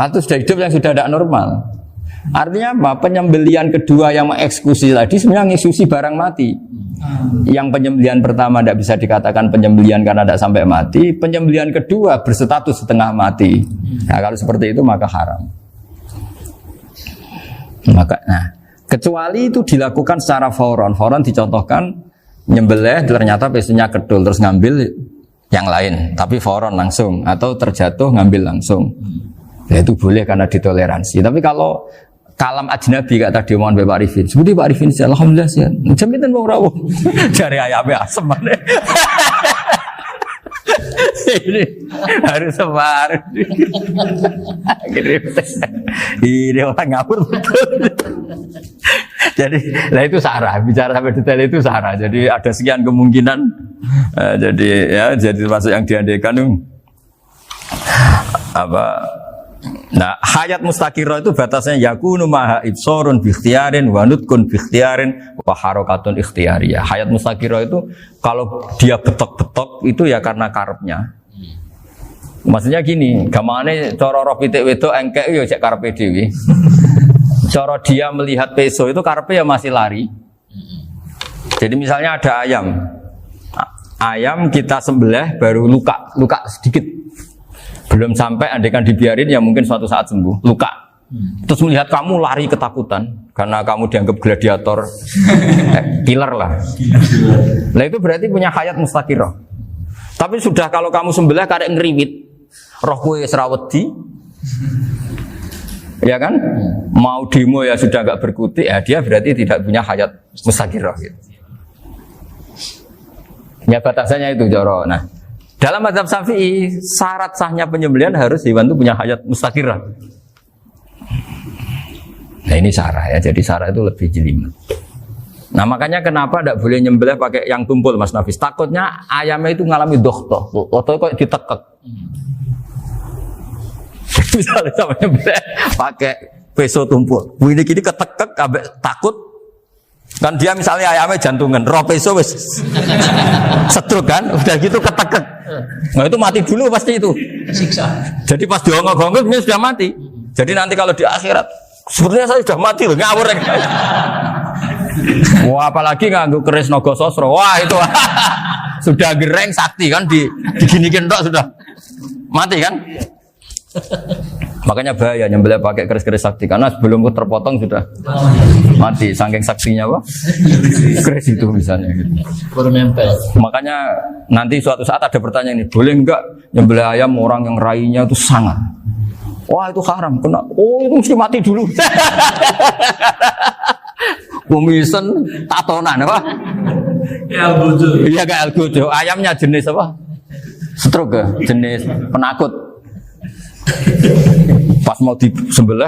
Atau sudah hidup yang sudah tidak normal. Artinya apa? Penyembelian kedua yang mengeksekusi tadi sebenarnya ngeksusi barang mati. Yang penyembelian pertama tidak bisa dikatakan penyembelian karena tidak sampai mati. Penyembelian kedua berstatus setengah mati. Nah, kalau seperti itu maka haram. Kecuali itu dilakukan secara fauron. Fauron dicontohkan nyembelih ternyata pesunya kedul terus ngambil yang lain, tapi fauron langsung atau terjatuh ngambil langsung. Ya, itu boleh karena ditoleransi. Tapi kalau kalam ajnabi kata dia mohon Pak Arifin. Seperti Pak Arifin sih, alhamdulillah sih. Jaminan mau rawuh. Cari ayamnya asem mana? Ini harus sebar. Ini orang ngawur betul. Jadi, lah itu sarah. Bicara sampai detail itu sarah. Jadi ada sekian kemungkinan. Jadi termasuk yang diandaikan apa? Nah, hayat mustaqirah itu batasnya yakunu maha ibsorun bi ikhtiarin wa nutkun bi ikhtiarin wa harakatun ikhtiyariyah. Hayat mustaqirah itu kalau dia betok-betok itu ya karena karepnya. Maksudnya gini, gamane cara roh pitik wedok engkek yo cek karepe dhewe. Cara dia melihat peso itu karepe ya masih lari. Jadi misalnya ada ayam. Ayam kita sembelih baru luka sedikit. Belum sampai andaikan dibiarin ya mungkin suatu saat sembuh, luka. Terus melihat kamu lari ketakutan karena kamu dianggap gladiator, killer lah. Nah itu berarti punya hayat mustaqirah. Tapi sudah kalau kamu sembelih karek ngeriwit, roh kowe serawedi, ya kan? Mau demo ya sudah enggak berkutik, ya dia berarti tidak punya hayat mustaqirah. Gitu. Ya batasannya itu Joro. Nah. Dalam mazhab Syafi'i, syarat sahnya penyembelihan harus hewan itu punya hayat mustaqirah. Nah ini sarah ya, jadi sarah itu lebih jelimet. Nah makanya kenapa tidak boleh nyembelih pakai yang tumpul Mas Nafis? Takutnya ayamnya itu ngalami dohtoh, atau kok ditekek. Misalnya sama nyembelih pakai peso tumpul, ini ketekek, takut Kan dia misalnya ayamnya jantungan, roh peso wis stroke kan, udah gitu ketekek. Nah itu mati dulu pasti itu. Siksa. Jadi pas diongok-ongok dia sudah mati. Jadi nanti kalau di akhirat, sebenarnya saya sudah mati loh, ngawur. Wah apalagi nganggo keris naga sosro, wah itu sudah gereng sakti kan diginikin tok sudah mati kan. Makanya bahaya nyembelih pakai keris-keris sakti karena sebelum terpotong sudah mati saking saksinya apa? Keris itu misalnya gitu. Baru nempel. Makanya nanti suatu saat ada pertanyaan ini, boleh enggak nyembelih ayam orang yang rainya itu sangat? Wah itu haram, kena. Oh itu mesti mati dulu. Kumisen tatonan apa? Ya bodoh. Iya kayak algojo. Ayamnya jenis apa? Stroke ya? Jenis penakut. Pas mau disembelih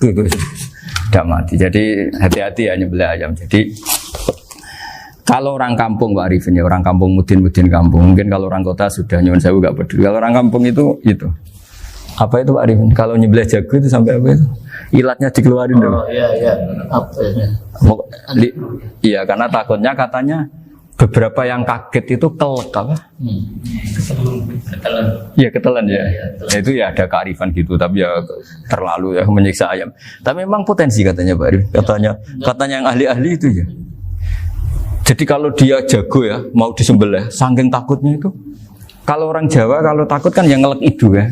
tidak mati. Jadi hati-hati ya nyembelih ayam. Jadi kalau orang kampung Pak Arifin ya, orang kampung mudin kampung. Mungkin kalau orang kota sudah nyuwun sewu enggak peduli. Kalau orang kampung itu apa itu Pak Arifin? Kalau nyembelih jago itu sampai apa itu? Ilatnya dikeluarin dulu. Oh iya. Apa ya? Iya karena takutnya katanya beberapa yang kaget itu kelek apa? Ketelan. Iya ketelan ya. Ya itu ya ada kearifan gitu tapi ya terlalu ya menyiksa ayam. Tapi memang potensi katanya Pak Arif. Katanya yang ahli-ahli itu ya. Jadi kalau dia jago ya mau disembelih saking takutnya itu. Kalau orang Jawa kalau takut kan yang ngelek idu ya.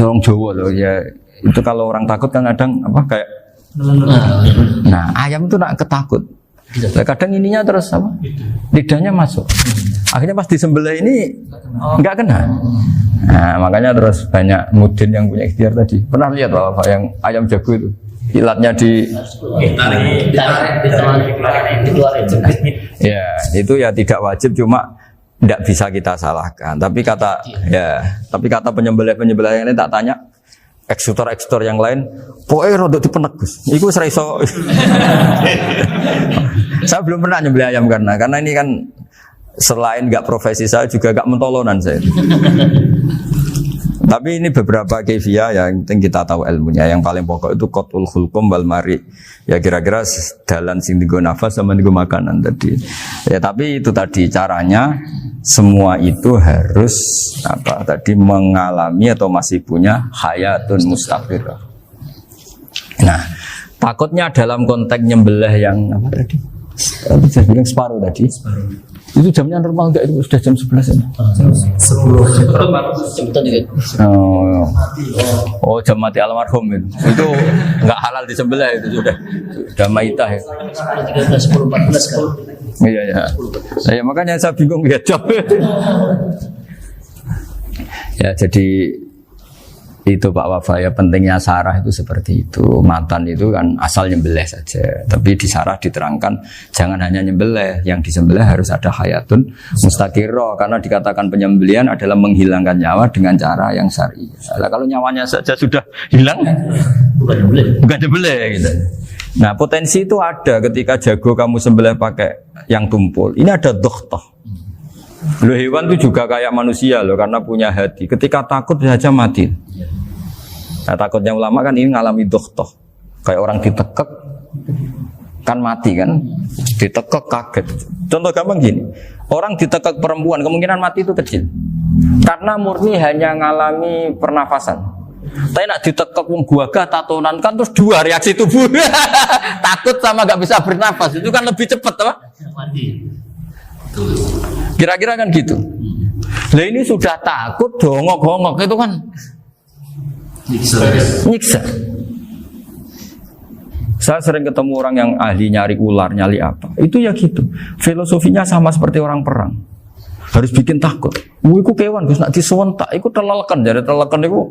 Orang Jawa loh ya. Itu kalau orang takut kan kadang apa kayak nah ayam itu nak ketakut. Kadang ininya terus apa? Lidahnya masuk. Akhirnya pas disembelih ini enggak kena. Nah, makanya terus banyak mudin yang punya ikhtiar tadi. Pernah lihat apa yang ayam jago itu? Ilatnya dikeluarin. Ya, itu ya tidak wajib cuma tidak bisa kita salahkan. Tapi kata penyembelih yang lain tak tanya eksekutor yang lain, pokoknya rodok dipenek Gus. Iku wis ra iso. Saya belum pernah nyembelih ayam karena ini kan selain enggak profesi saya juga enggak mentolonan saya. Tapi ini beberapa kefiah yang penting kita tahu ilmunya. Yang paling pokok itu qatul khulqum wal mari. Ya kira-kira dalan sing digo nafas sama digo makanan tadi. Ya tapi itu tadi caranya semua itu harus mengalami atau masih punya hayatun mustaqirah. Nah, takutnya dalam konteks nyembelih yang apa tadi? Saya bilang separuh tadi. Itu jamnya normal enggak itu sudah jam 11 ya? Jam 10. Cepetan juga. Oh, jam mati almarhum itu. Itu enggak halal disembelih itu sudah maitah ya. 10, 13, 10, 14 kan. Iya. Ya makanya saya bingung ya job. Ya jadi itu Pak Wafa ya pentingnya sarah itu seperti itu. Matan itu kan asal nyembelih saja. Tapi di sarah diterangkan jangan hanya nyembelih, yang disembelih harus ada hayatun mustaqirah karena dikatakan penyembelihan adalah menghilangkan nyawa dengan cara yang syar'i. Nah, kalau nyawanya saja sudah hilang bukan nyembelih gitu. Nah, potensi itu ada ketika jago kamu sembelih pakai yang tumpul. Ini ada dokhtoh. Loh, hewan itu juga kayak manusia loh karena punya hati. Ketika takut saja mati. Nah, takutnya ulama kan ini ngalami dokhtoh. Kayak orang ditekek kan mati kan. Ditekek kaget. Contoh gampang gini. Orang ditekek perempuan kemungkinan mati itu kecil. Karena murni hanya ngalami pernafasan. Tapi nak ditekek wong gagah tatonan kan terus dua reaksi tubuh. Takut sama gak bisa bernafas. Itu kan lebih cepat apa? Mati. Kira-kira kan gitu. Lah ini sudah takut dongok-dongok itu kan nyiksa. Saya sering ketemu orang yang ahli nyari ular, nyari apa. Itu ya gitu. Filosofinya sama seperti orang perang. Harus bikin takut. Iku kewan Gus nak disuwentak iku telelekan, jadi telelekan iku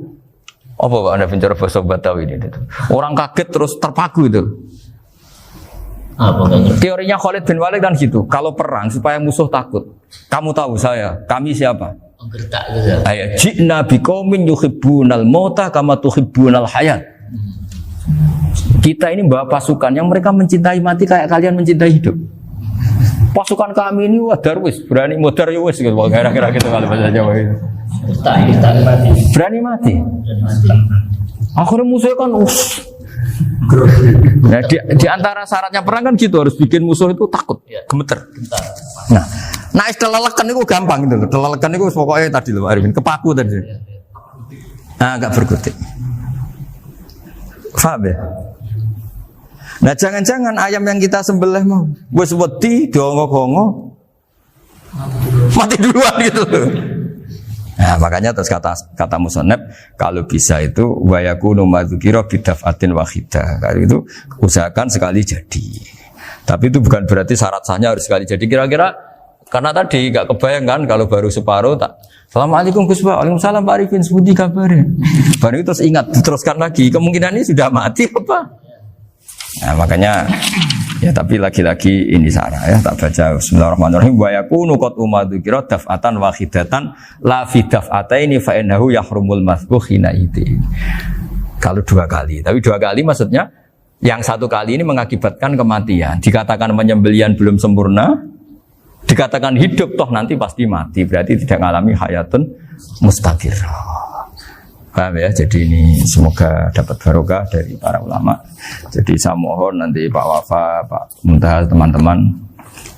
apa Pak Anda bicara bahasa Batawi ini? Orang kaget terus terpaku itu. Teorinya Khalid bin Walid kan gitu. Kalau perang supaya musuh takut. Kamu tahu saya, kami siapa? Gertak gitu. Ayat ji'na biqaumin yuhibbunal mauta kama tuhibbunal hayat. Kita ini bawa pasukan yang mereka mencintai mati kayak kalian mencintai hidup. Pasukan kami ini wah darwis, berani modar ya wis gitu. Kira-kira gitu kalau bahasa Jawa itu. Gertak mati. Berani mati. Akhirnya musuhnya kan Nah, di antara syaratnya perang kan gitu, harus bikin musuh itu takut, gemeter. Bentar. Nah istilah lelekan itu gampang gitu loh. Lelekan itu pokoknya tadi loh Arifin, kepaku tadi. Nah, agak berkutik. Faham ya? Nah jangan-jangan ayam yang kita sembelih mau wis wedi diongok-ongok mati duluan gitu loh. Nah makanya terus kata musonep kalau bisa itu wayakunu madzukira bidafatin wahidah. Kalau itu usahakan sekali jadi. Tapi itu bukan berarti syarat sahnya harus sekali jadi. Kira-kira karena tadi gak kebayang kan kalau baru separuh tak. Assalamualaikum Gus Pak. Waalaikumsalam Pak Arifin. Sebuti kabarnya. Baru itu terus ingat diteruskan lagi. Kemungkinan ini sudah mati apa? Nah makanya ya tapi lagi-lagi ini sarah ya tak baca Bismillahirrahmanirrahim wa yakunu qad umadzukira daf'atan wahidatan la fi daf'ataini fa innahu yahrumul masbuh hina idi. Kalau 2 kali, tapi 2 kali maksudnya yang 1 kali ini mengakibatkan kematian. Dikatakan penyembelian belum sempurna, dikatakan hidup toh nanti pasti mati, berarti tidak mengalami hayatun mustaqirrah. Paham ya? Jadi ini semoga dapat barokah dari para ulama. Jadi saya mohon nanti Pak Wafa, Pak Muntaha, teman-teman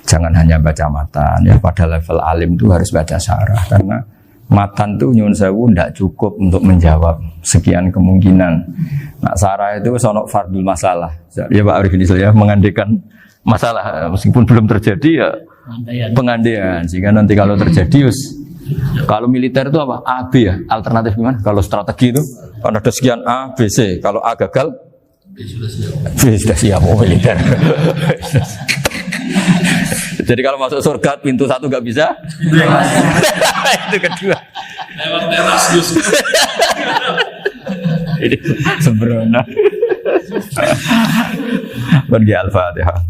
jangan hanya baca matan ya, pada level alim itu harus baca syarah karena matan itu nyun sewu tidak cukup untuk menjawab sekian kemungkinan. Nah syarah itu sonok fardul masalah. Ya Pak Arifin ya mengandekan masalah meskipun belum terjadi ya pengandaian sehingga nanti kalau terjadi kalau militer itu apa? A, B ya? Alternatif gimana? Kalau strategi itu kan ada sekian A, B, C. Kalau A gagal B sudah siap militer. Jadi kalau masuk surga pintu 1 nggak bisa itu kedua lewat teras ini sembrono bagi Al-Fatihah.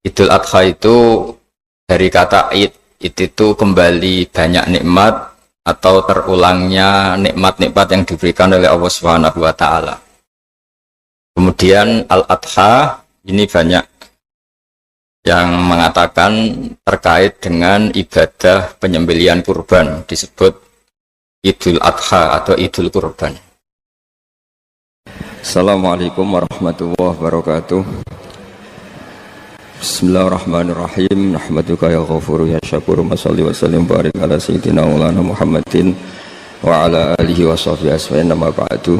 Idul Adha itu dari kata id itu kembali banyak nikmat atau terulangnya nikmat-nikmat yang diberikan oleh Allah Subhanahu wa taala. Kemudian Al-Adha ini banyak yang mengatakan terkait dengan ibadah penyembelihan kurban disebut Idul Adha atau Idul Kurban. Assalamualaikum warahmatullahi wabarakatuh. Bismillahirrahmanirrahim. Nahmaduka ya ghafuru ya syakuru. Mashalli wa sallim barik ala sayyidina maulana Muhammadin wa ala alihi wa sahbihi asma'in nama ba'du.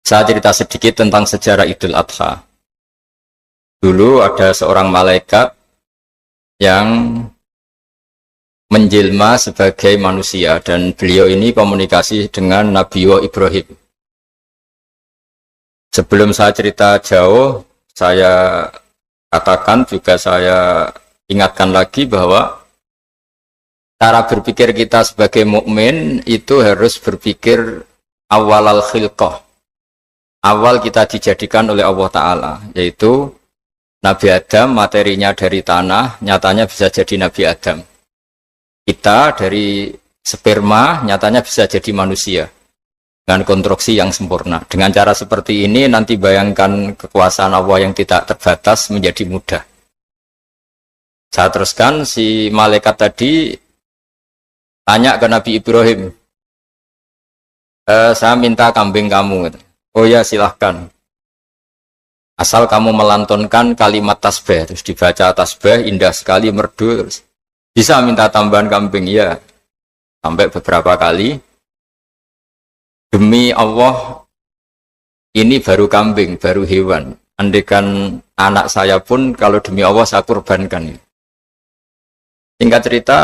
Saya cerita sedikit tentang sejarah Idul Adha. Dulu ada seorang malaikat yang menjelma sebagai manusia dan beliau ini komunikasi dengan Nabi Ibrahim. Sebelum saya cerita jauh, saya katakan juga saya ingatkan lagi bahwa cara berpikir kita sebagai mukmin itu harus berpikir awal al-khilqah. Awal kita dijadikan oleh Allah Ta'ala, yaitu Nabi Adam materinya dari tanah, nyatanya bisa jadi Nabi Adam. Kita dari sperma, nyatanya bisa jadi manusia dengan konstruksi yang sempurna. Dengan cara seperti ini nanti bayangkan kekuasaan Allah yang tidak terbatas menjadi mudah. Saya teruskan, si malaikat tadi tanya ke Nabi Ibrahim, saya minta kambing kamu. Oh ya silahkan, asal kamu melantunkan kalimat tasbih. Terus dibaca tasbih, indah sekali, merdu. Terus, bisa minta tambahan kambing? Ya, sampai beberapa kali. Demi Allah, ini baru kambing, baru hewan. Andaikan anak saya pun, kalau demi Allah saya kurbankan. Singkat cerita,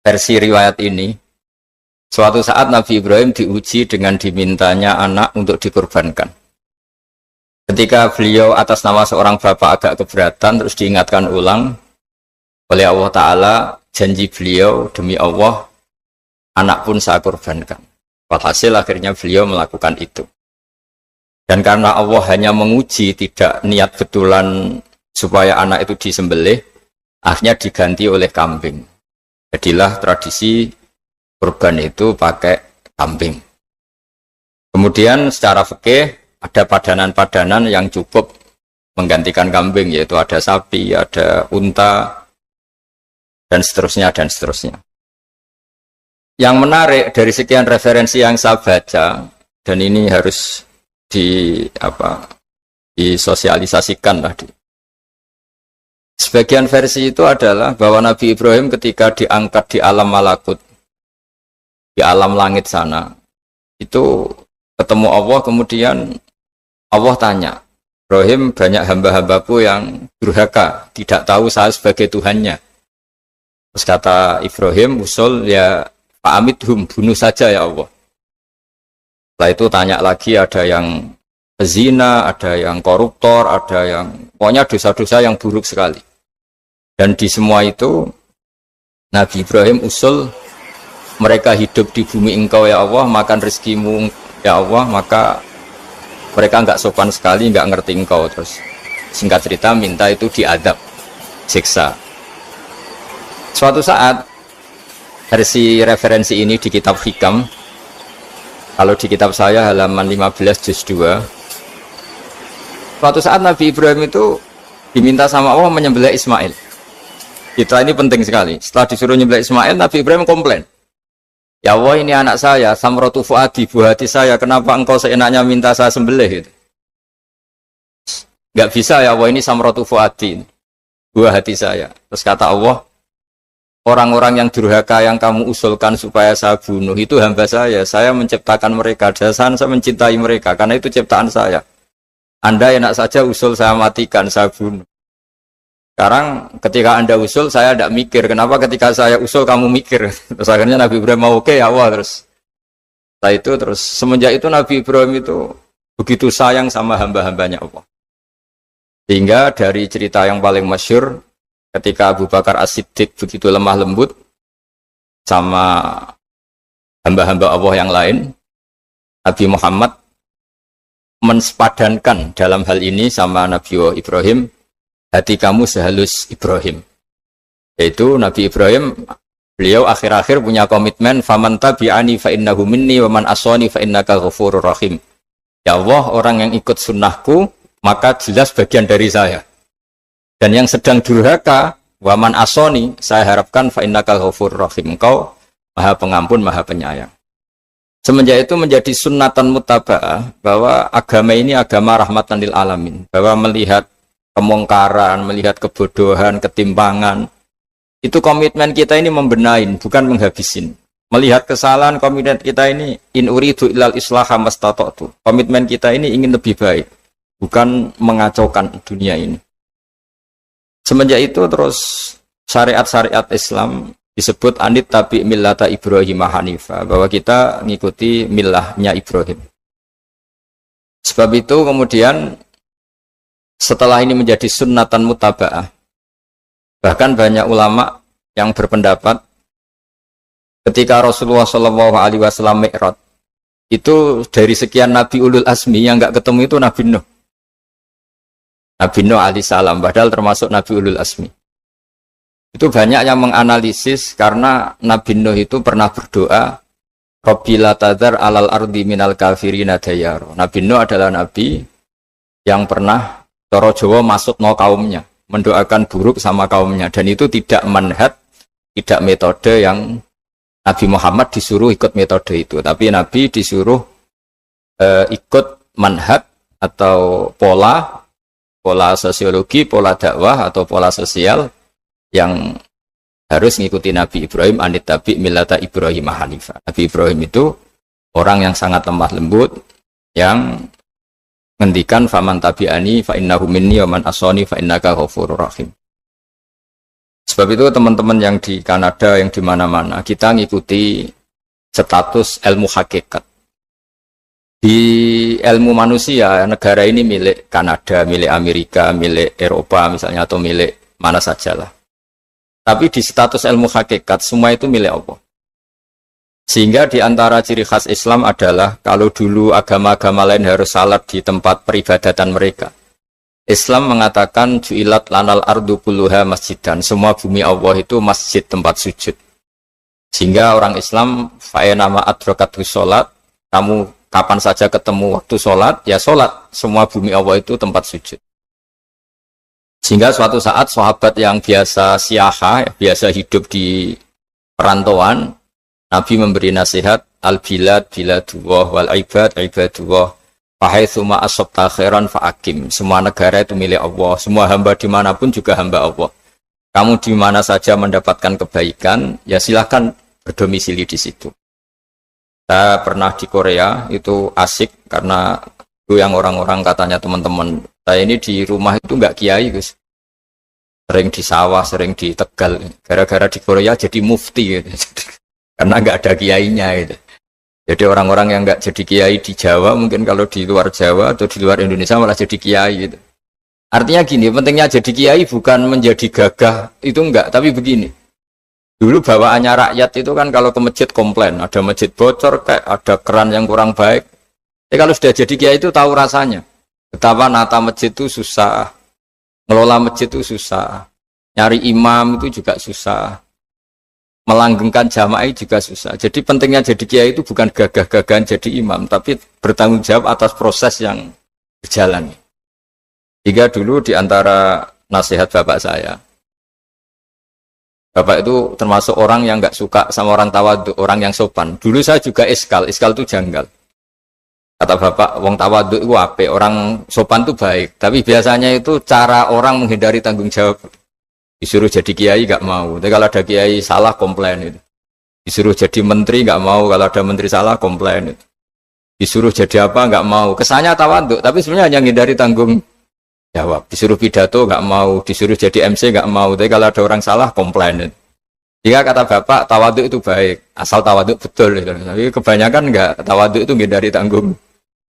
versi riwayat ini, suatu saat Nabi Ibrahim diuji dengan dimintanya anak untuk dikurbankan. Ketika beliau atas nama seorang bapak agak keberatan, terus diingatkan ulang oleh Allah Ta'ala, janji beliau, demi Allah, anak pun saya kurbankan. Walhasil akhirnya beliau melakukan itu. Dan karena Allah hanya menguji, tidak niat betulan supaya anak itu disembelih, akhirnya diganti oleh kambing. Jadilah tradisi kurban itu pakai kambing. Kemudian secara fikih ada padanan-padanan yang cukup menggantikan kambing, yaitu ada sapi, ada unta, dan seterusnya, dan seterusnya. Yang menarik dari sekian referensi yang saya baca, dan ini harus disosialisasikan lah. Sebagian versi itu adalah bahwa Nabi Ibrahim ketika diangkat di alam malakut, di alam langit sana, itu ketemu Allah, kemudian Allah tanya, Ibrahim, banyak hamba-hambaku yang durhaka, tidak tahu saya sebagai Tuhannya. Terus kata Ibrahim, usul ya fa'amidhum, bunuh saja ya Allah. Setelah itu tanya lagi, ada yang pezina, ada yang koruptor, ada yang pokoknya dosa-dosa yang buruk sekali. Dan di semua itu Nabi Ibrahim usul, mereka hidup di bumi engkau ya Allah, makan rezekimu ya Allah, maka mereka enggak sopan sekali, enggak ngerti engkau. Terus singkat cerita minta itu diadab, siksa. Suatu saat versi referensi ini di kitab Hikam, kalau di kitab saya halaman 15 juz 2, suatu saat Nabi Ibrahim itu diminta sama Allah menyembelih Ismail. Kita ini penting sekali. Setelah disuruh menyembelih Ismail, Nabi Ibrahim komplain, ya Allah, ini anak saya, samratu fuadi, buah hati saya, kenapa engkau seenaknya minta saya sembelih? Gitu. Gak bisa ya Allah, ini samratu fuadi, buah hati saya. Terus kata Allah, orang-orang yang durhaka yang kamu usulkan supaya saya bunuh, itu hamba saya menciptakan mereka, saya mencintai mereka, karena itu ciptaan saya. Anda enak saja usul saya matikan, saya bunuh. Sekarang ketika Anda usul, saya tidak mikir. Kenapa ketika saya usul kamu mikir? Terus akhirnya Nabi Ibrahim mau oke ya Allah. Setelah itu semenjak itu Nabi Ibrahim itu begitu sayang sama hamba-hambanya Allah. Sehingga dari cerita yang paling masyhur, ketika Abu Bakar As-Siddiq begitu lemah lembut sama hamba-hamba Allah yang lain, Nabi Muhammad mensepadankan dalam hal ini sama Nabi Ibrahim, hati kamu sehalus Ibrahim. Yaitu Nabi Ibrahim, beliau akhir-akhir punya komitmen, faman tabi'ani fa innahu minni wa man asani fa innaka ghafurur rahim. Ya Allah, orang yang ikut sunnahku maka jelas bagian dari saya. Dan yang sedang durhaka, wa man asani, saya harapkan fa innaka ghafurur rahim. Engkau Maha Pengampun, Maha Penyayang. Semenjak itu menjadi sunnatan muttaba'ah bahwa agama ini agama rahmatan lil alamin, bahwa melihat kemungkaran, melihat kebodohan, ketimpangan, itu komitmen kita ini membenahin, bukan menghabisin. Melihat kesalahan, komitmen kita ini in uridu ilal islaha mastata'tu. Komitmen kita ini ingin lebih baik, bukan mengacaukan dunia ini. Semenjak itu terus syariat-syariat Islam disebut anit tabi millata Ibrahim Hanifah, bahwa kita mengikuti millahnya Ibrahim. Sebab itu kemudian setelah ini menjadi sunnatan muttaba'ah, bahkan banyak ulama yang berpendapat ketika Rasulullah SAW Mi'raj, itu dari sekian Nabi Ulul Azmi yang enggak ketemu itu Nabi Nuh. Nabi Nuh alaihissalam, padahal termasuk Nabi Ulul Azmi. Itu banyak yang menganalisis karena Nabi Nuh itu pernah berdoa, Rabbi la tadhar alal ardi minal kafirina dayaro. Nabi Nuh adalah Nabi yang pernah Toro Jawa masuk no kaumnya, mendoakan buruk sama kaumnya, dan itu tidak manhaj, tidak metode yang Nabi Muhammad disuruh ikut metode itu, tapi Nabi disuruh ikut manhaj atau pola sosiologi, pola dakwah atau pola sosial yang harus mengikuti Nabi Ibrahim, anit tabi millata Ibrahim Hanifah. Nabi Ibrahim itu orang yang sangat lemah lembut, yang ngendikan faman tabi'ani fa innahu minni wa man asani fa innaka ghafurur rahim. Sebab itu teman-teman yang di Kanada, yang di mana-mana, kita ngikuti status ilmu hakikat. Di ilmu manusia, negara ini milik Kanada, milik Amerika, milik Eropa misalnya, atau milik mana sajalah. Tapi di status ilmu hakikat, semua itu milik Allah. Sehingga di antara ciri khas Islam adalah kalau dulu agama-agama lain harus salat di tempat peribadatan mereka. Islam mengatakan ju'ilat lanal ardu kulluha masjidan. Semua bumi Allah itu masjid tempat sujud. Sehingga orang Islam fa'enama adrokatu sholat, kamu kapan saja ketemu waktu sholat, ya sholat. Semua bumi Allah itu tempat sujud. Sehingga suatu saat sahabat yang biasa siaha, biasa hidup di perantauan, Nabi memberi nasihat, al-bilad biladullah wal ibad ibadullah, fahaitsuma asabta khairan fa'akim. Semua negara itu milik Allah, semua hamba dimanapun juga hamba Allah. Kamu di mana saja mendapatkan kebaikan, ya silahkan berdomisili di situ. Saya pernah di Korea, itu asik karena itu yang orang-orang katanya teman-teman, saya ini di rumah itu nggak kiai, Gus. Sering di sawah, sering di Tegal. Gara-gara di Korea jadi mufti gitu. Karena nggak ada kiainya gitu. Jadi orang-orang yang nggak jadi kiai di Jawa, mungkin kalau di luar Jawa atau di luar Indonesia malah jadi kiai gitu. Artinya gini, pentingnya jadi kiai bukan menjadi gagah, itu enggak, tapi begini. Dulu bawaannya rakyat itu kan kalau ke masjid komplain, ada masjid bocor, kayak ada keran yang kurang baik. Kalau sudah jadi kiai itu tahu rasanya. Betapa nata masjid itu susah, ngelola masjid itu susah, nyari imam itu juga susah, melanggengkan jamaah juga susah. Jadi pentingnya jadi kiai itu bukan gagah-gagahan jadi imam, tapi bertanggung jawab atas proses yang berjalan. Jika dulu di antara nasihat bapak saya, bapak itu termasuk orang yang nggak suka sama orang tawadhu, orang yang sopan. Dulu saya juga iskal itu janggal. Kata bapak, wong tawadhu itu apik, orang sopan itu baik. Tapi biasanya itu cara orang menghindari tanggung jawab. Disuruh jadi kiai nggak mau. Tapi kalau ada kiai salah komplain itu. Disuruh jadi menteri nggak mau, kalau ada menteri salah komplain itu. Disuruh jadi apa nggak mau. Kesannya tawadhu, tapi sebenarnya hanya menghindari tanggung jawab. Disuruh pidato nggak mau, disuruh jadi MC nggak mau. Tapi kalau ada orang salah komplain. Jika kata bapak tawadhu itu baik, asal tawadhu betul. Gitu. Tapi kebanyakan nggak, tawadhu itu menghindari tanggung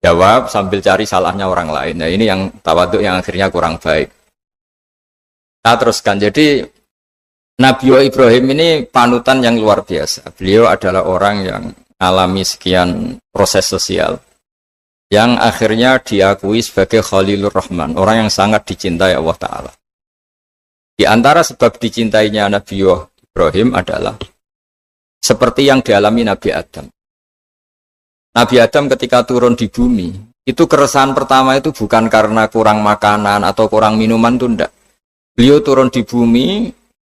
jawab sambil cari salahnya orang lain. Nah ini yang tawadhu yang akhirnya kurang baik. Nah teruskan. Jadi Nabi Ibrahim ini panutan yang luar biasa. Beliau adalah orang yang alami sekian proses sosial yang akhirnya diakui sebagai Khalilur Rahman, orang yang sangat dicintai Allah Ta'ala. Di antara sebab dicintainya Nabi Ibrahim adalah seperti yang dialami Nabi Adam. Nabi Adam ketika turun di bumi, itu keresahan pertama itu bukan karena kurang makanan atau kurang minuman, itu enggak. Beliau turun di bumi,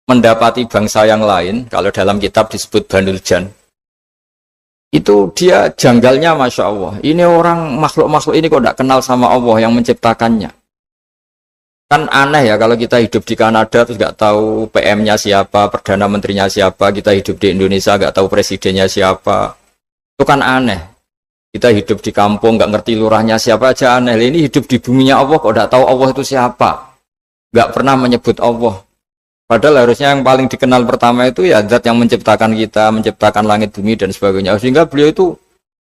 mendapati bangsa yang lain, kalau dalam kitab disebut Banul Jan. Itu dia janggalnya Masya Allah. Ini orang makhluk-makhluk ini kok tidak kenal sama Allah yang menciptakannya. Kan aneh ya kalau kita hidup di Kanada terus nggak tahu PM-nya siapa, Perdana Menterinya siapa, kita hidup di Indonesia nggak tahu presidennya siapa. Itu kan aneh. Kita hidup di kampung nggak ngerti lurahnya siapa aja aneh. Ini hidup di buminya Allah kok tidak tahu Allah itu siapa. Nggak pernah menyebut Allah. Padahal harusnya yang paling dikenal pertama itu ya zat yang menciptakan kita, menciptakan langit bumi dan sebagainya. Sehingga beliau itu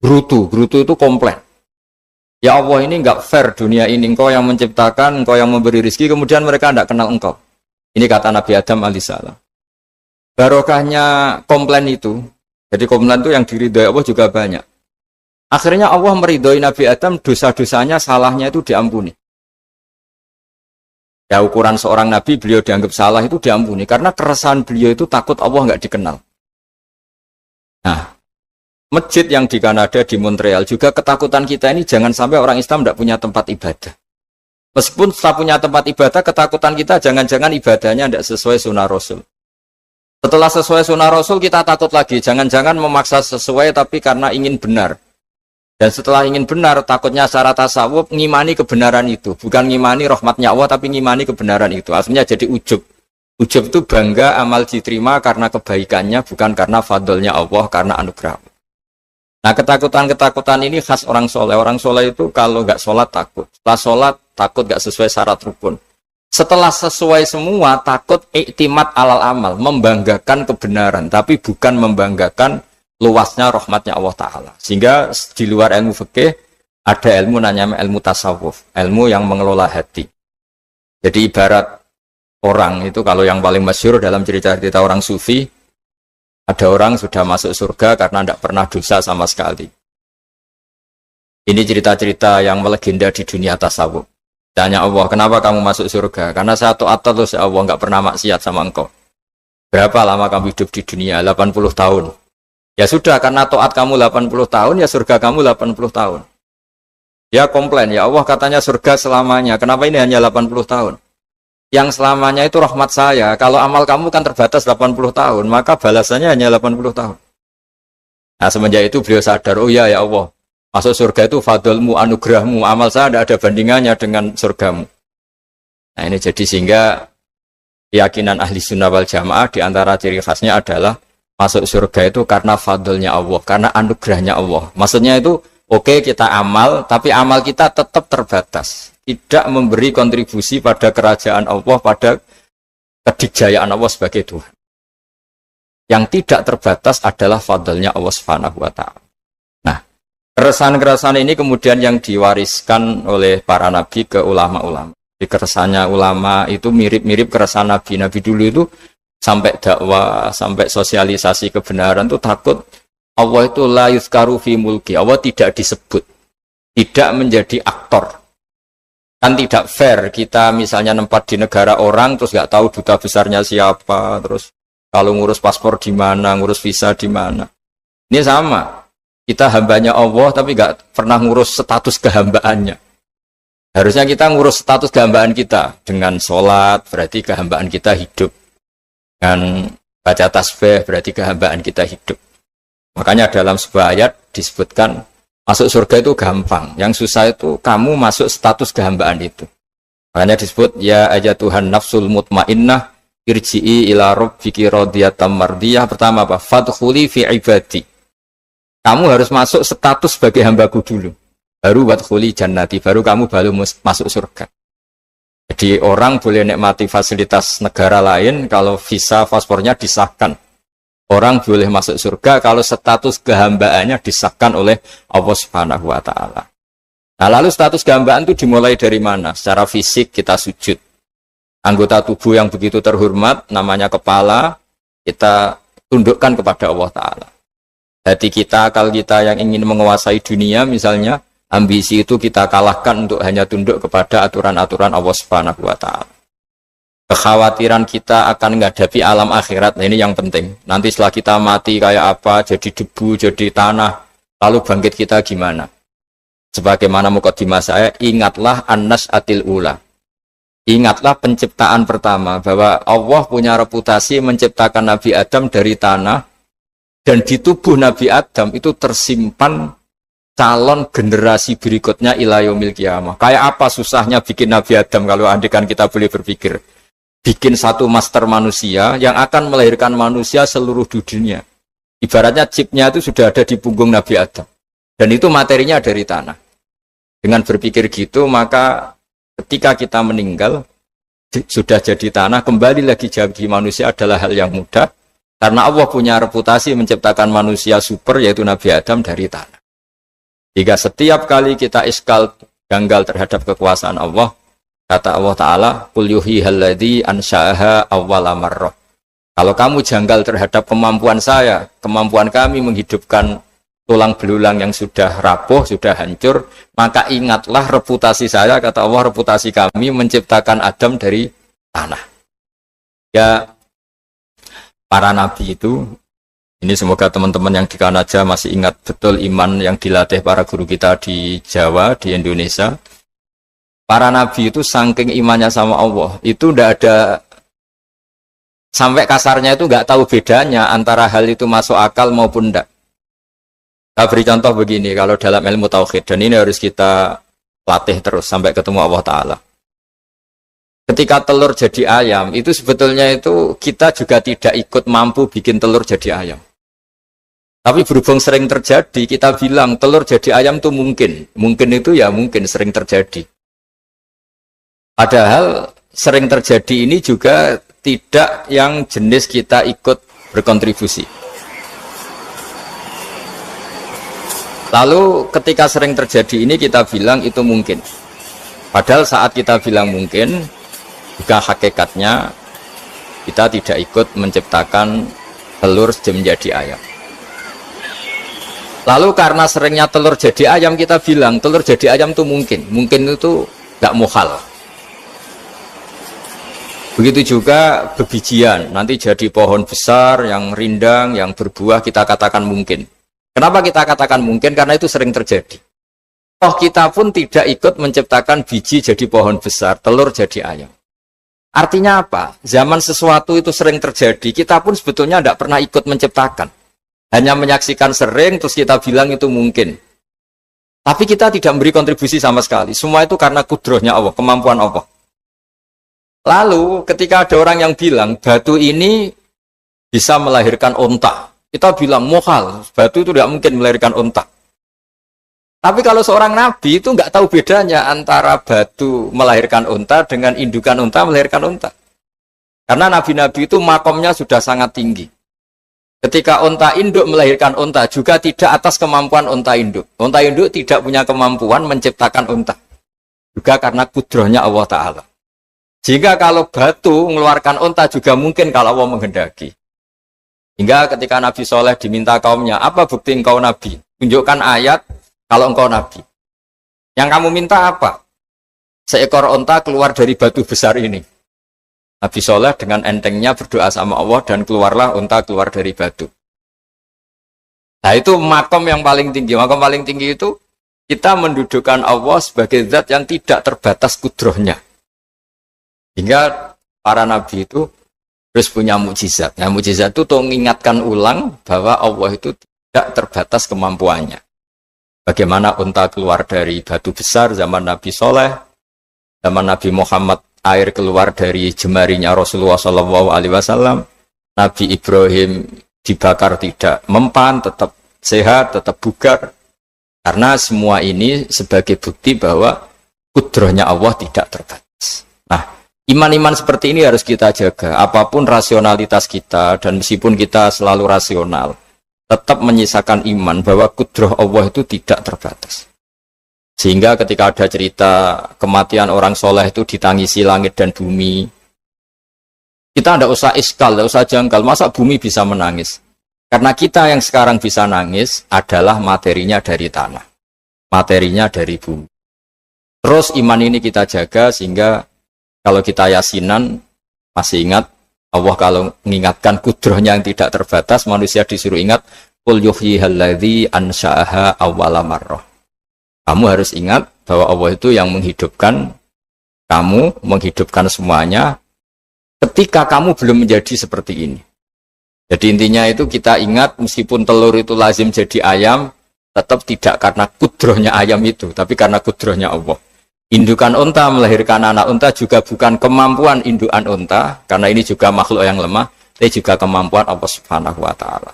gerutu itu komplain. Ya Allah ini enggak fair dunia ini, engkau yang menciptakan, engkau yang memberi rezeki, kemudian mereka tidak kenal engkau. Ini kata Nabi Adam alaihissalam. Barokahnya komplain itu, jadi komplain itu yang diridhoi Allah juga banyak. Akhirnya Allah meridhoi Nabi Adam, dosa-dosanya, salahnya itu diampuni. Ya ukuran seorang nabi beliau dianggap salah itu diampuni karena keresahan beliau itu takut Allah nggak dikenal. Nah, masjid yang di Kanada di Montreal juga ketakutan kita ini jangan sampai orang Islam tidak punya tempat ibadah. Meskipun setelah punya tempat ibadah, ketakutan kita jangan-jangan ibadahnya tidak sesuai sunnah Rasul. Setelah sesuai sunnah Rasul kita takut lagi, jangan-jangan memaksa sesuai tapi karena ingin benar. Dan setelah ingin benar, takutnya secara tasawuf ngimani kebenaran itu. Bukan ngimani rahmatnya Allah, tapi ngimani kebenaran itu. Akhirnya jadi ujub. Ujub itu bangga amal diterima karena kebaikannya, bukan karena fadlnya Allah, karena anugerah. Nah ketakutan-ketakutan ini khas orang soleh. Orang soleh itu kalau nggak sholat takut. Setelah sholat takut nggak sesuai syarat rukun. Setelah sesuai semua takut iktimat alal amal. Membanggakan kebenaran, tapi bukan membanggakan luasnya rahmatnya Allah Ta'ala. Sehingga di luar ilmu fikih ada ilmu namanya ilmu tasawuf, ilmu yang mengelola hati. Jadi ibarat orang itu kalau yang paling masyhur dalam cerita-cerita orang sufi, Ada orang sudah masuk surga karena tidak pernah dosa sama sekali. Ini cerita-cerita yang melegenda di dunia tasawuf. Tanya Allah, kenapa kamu masuk surga? Karena saya taat terus ya Allah, nggak pernah maksiat sama engkau. Berapa lama kamu hidup di dunia? 80 tahun. Ya sudah, karena taat kamu 80 tahun, ya surga kamu 80 tahun. Ya komplain, ya Allah katanya surga selamanya. Kenapa ini hanya 80 tahun? Yang selamanya itu rahmat saya. Kalau amal kamu kan terbatas 80 tahun, maka balasannya hanya 80 tahun. Nah semenjak itu beliau sadar, oh ya Allah. Masuk surga itu fadlmu, anugerahmu, amal saya tidak ada bandingannya dengan surgamu. Nah ini jadi sehingga keyakinan ahli sunnah wal jamaah diantara ciri khasnya adalah masuk surga itu karena fadlnya Allah, karena anugerahnya Allah. Maksudnya itu oke, kita amal, tapi amal kita tetap terbatas. Tidak memberi kontribusi pada kerajaan Allah, pada kedikjayaan Allah sebagai Tuhan. Yang tidak terbatas adalah fadlnya Allah Subhanahu wa ta'ala. Keresahan-keresahan ini kemudian yang diwariskan oleh para nabi ke ulama-ulama. Di keresahannya ulama itu mirip-mirip keresahan nabi. Nabi dulu itu sampai dakwah, sampai sosialisasi kebenaran itu takut Allah itu la yuzkaru fi mulki. Allah tidak disebut, tidak menjadi aktor. Kan tidak fair kita misalnya nempat di negara orang terus nggak tahu duta besarnya siapa, terus kalau ngurus paspor di mana, ngurus visa di mana. Ini sama. Kita hambanya Allah tapi nggak pernah ngurus status kehambaannya. Harusnya kita ngurus status kehambaan kita dengan sholat, berarti kehambaan kita hidup. Dengan baca tasbih, berarti kehambaan kita hidup. Makanya dalam sebuah ayat disebutkan masuk surga itu gampang. Yang susah itu kamu masuk status kehambaan itu. Makanya disebut ya aja Tuhan nafsul mutmainnah irji'i ila rabbiki radiyatan mardiyah. Pertama apa? Fadkhuli fi ibadi. Kamu harus masuk status sebagai hambaku dulu. Baru wadkhuli jannati, baru kamu baru masuk surga. Jadi orang boleh nikmati fasilitas negara lain kalau visa paspornya disahkan. Orang boleh masuk surga kalau status kehambaannya disahkan oleh Allah Subhanahu wa ta'ala. Nah, lalu status kehambaan itu dimulai dari mana? Secara fisik kita sujud. Anggota tubuh yang begitu terhormat namanya kepala kita tundukkan kepada Allah ta'ala. Hati kita, akal kita yang ingin menguasai dunia misalnya, ambisi itu kita kalahkan untuk hanya tunduk kepada aturan-aturan Allah Subhanahu wa ta'ala. Kekhawatiran kita akan menghadapi alam akhirat, nah ini yang penting. Nanti setelah kita mati kayak apa, jadi debu, jadi tanah, lalu bangkit kita gimana? Sebagaimana mukadimah saya, ingatlah an-nas atil ula. Ingatlah penciptaan pertama, bahwa Allah punya reputasi menciptakan Nabi Adam dari tanah, dan di tubuh Nabi Adam itu tersimpan calon generasi berikutnya ila yaumil qiyamah. Kayak apa susahnya bikin Nabi Adam kalau andikan kita boleh berpikir. Bikin satu master manusia yang akan melahirkan manusia seluruh dunia. Ibaratnya chipnya itu sudah ada di punggung Nabi Adam. Dan itu materinya dari tanah. Dengan berpikir gitu, maka ketika kita meninggal, sudah jadi tanah, kembali lagi jadi manusia adalah hal yang mudah. Karena Allah punya reputasi menciptakan manusia super, yaitu Nabi Adam dari tanah. Jika setiap kali kita iskal janggal terhadap kekuasaan Allah, kata Allah Ta'ala, Qul yuhihal ladzi ansha'aha awwala marrah. Kalau kamu janggal terhadap kemampuan saya, kemampuan kami menghidupkan tulang belulang yang sudah rapuh, sudah hancur, maka ingatlah reputasi saya, kata Allah, reputasi kami menciptakan Adam dari tanah. Ya, para nabi itu, ini semoga teman-teman yang di Kanaja masih ingat betul iman yang dilatih para guru kita di Jawa, di Indonesia. Para nabi itu saking imannya sama Allah, itu tidak ada, sampai kasarnya itu nggak tahu bedanya antara hal itu masuk akal maupun tidak. Saya beri contoh begini, kalau dalam ilmu tauhid, dan ini harus kita latih terus sampai ketemu Allah Ta'ala. Ketika telur jadi ayam, itu sebetulnya itu kita juga tidak ikut mampu bikin telur jadi ayam. Tapi berhubung sering terjadi, kita bilang telur jadi ayam itu mungkin. Mungkin itu ya mungkin sering terjadi. Padahal sering terjadi ini juga tidak yang jenis kita ikut berkontribusi. Lalu ketika sering terjadi ini kita bilang itu mungkin. Padahal saat kita bilang mungkin, juga hakikatnya kita tidak ikut menciptakan telur menjadi ayam. Lalu karena seringnya telur jadi ayam, kita bilang telur jadi ayam itu mungkin itu nggak muhal. Begitu juga bebijian, nanti jadi pohon besar yang rindang, yang berbuah, kita katakan mungkin. Kenapa kita katakan mungkin? Karena itu sering terjadi. Toh kita pun tidak ikut menciptakan biji jadi pohon besar, telur jadi ayam. Artinya apa? Zaman sesuatu itu sering terjadi, kita pun sebetulnya tidak pernah ikut menciptakan. Hanya menyaksikan sering, terus kita bilang itu mungkin. Tapi kita tidak memberi kontribusi sama sekali. Semua itu karena kudrohnya Allah, kemampuan Allah. Lalu ketika ada orang yang bilang, batu ini bisa melahirkan onta. Kita bilang, muhal, batu itu tidak mungkin melahirkan onta. Tapi kalau seorang nabi itu nggak tahu bedanya antara batu melahirkan onta dengan indukan onta melahirkan onta. Karena nabi-nabi itu makomnya sudah sangat tinggi. Ketika onta induk melahirkan onta juga tidak atas kemampuan onta induk. Onta induk tidak punya kemampuan menciptakan onta. Juga karena kudrohnya Allah Ta'ala. Sehingga kalau batu mengeluarkan onta juga mungkin kalau Allah menghendaki. Hingga ketika Nabi Soleh diminta kaumnya, apa bukti engkau Nabi? Tunjukkan ayat kalau engkau Nabi. Yang kamu minta apa? Seekor onta keluar dari batu besar ini. Nabi Soleh dengan entengnya berdoa sama Allah dan keluarlah unta keluar dari batu. Nah itu makom yang paling tinggi. Makom paling tinggi itu kita mendudukkan Allah sebagai zat yang tidak terbatas kudrohnya. Hingga para nabi itu terus punya mukjizat. Nah mukjizat itu untuk mengingatkan ulang bahwa Allah itu tidak terbatas kemampuannya. Bagaimana unta keluar dari batu besar zaman Nabi Soleh, zaman Nabi Muhammad air keluar dari jemarinya Rasulullah SAW. Nabi Ibrahim dibakar tidak mempan, tetap sehat, tetap bugar. Karena semua ini sebagai bukti bahwa kudrohnya Allah tidak terbatas. Nah, iman-iman seperti ini harus kita jaga. Apapun rasionalitas kita, dan meskipun kita selalu rasional, tetap menyisakan iman bahwa kudroh Allah itu tidak terbatas. Sehingga ketika ada cerita kematian orang soleh itu ditangisi langit dan bumi, kita tidak usah iskal, tidak usah jangkal, masa bumi bisa menangis? Karena kita yang sekarang bisa nangis adalah materinya dari tanah, materinya dari bumi. Terus iman ini kita jaga sehingga kalau kita yasinan, masih ingat, Allah kalau mengingatkan kudrohnya yang tidak terbatas, manusia disuruh ingat, Qul yuhyihal ansha'aha awwala marrah. Kamu harus ingat bahwa Allah itu yang menghidupkan kamu, menghidupkan semuanya ketika kamu belum menjadi seperti ini. Jadi intinya itu kita ingat meskipun telur itu lazim jadi ayam, tetap tidak karena kudrohnya ayam itu, tapi karena kudrohnya Allah. Indukan unta melahirkan anak unta juga bukan kemampuan indukan unta, karena ini juga makhluk yang lemah, tapi juga kemampuan Allah Subhanahu wa Ta'ala.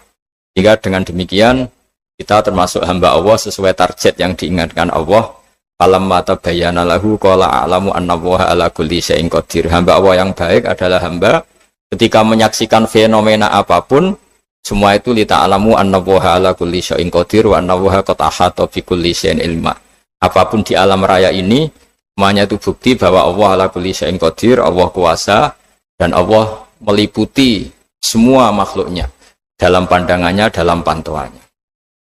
Jika dengan demikian kita termasuk hamba Allah sesuai target yang diingatkan Allah. Falamma tabayyana lahu qala a'lamu annallaha ala kulli syai'in qadir. Hamba Allah yang baik adalah hamba ketika menyaksikan fenomena apapun, semua itu li ta'lamu annallaha ala kulli syai'in qadir wa annallaha qad ahata bi kulli syai'in ilma. Apapun di alam raya ini, semuanya itu bukti bahwa Allah ala kulli syai'in qadir, Allah kuasa dan Allah meliputi semua makhluknya dalam pandangannya, dalam pantauannya.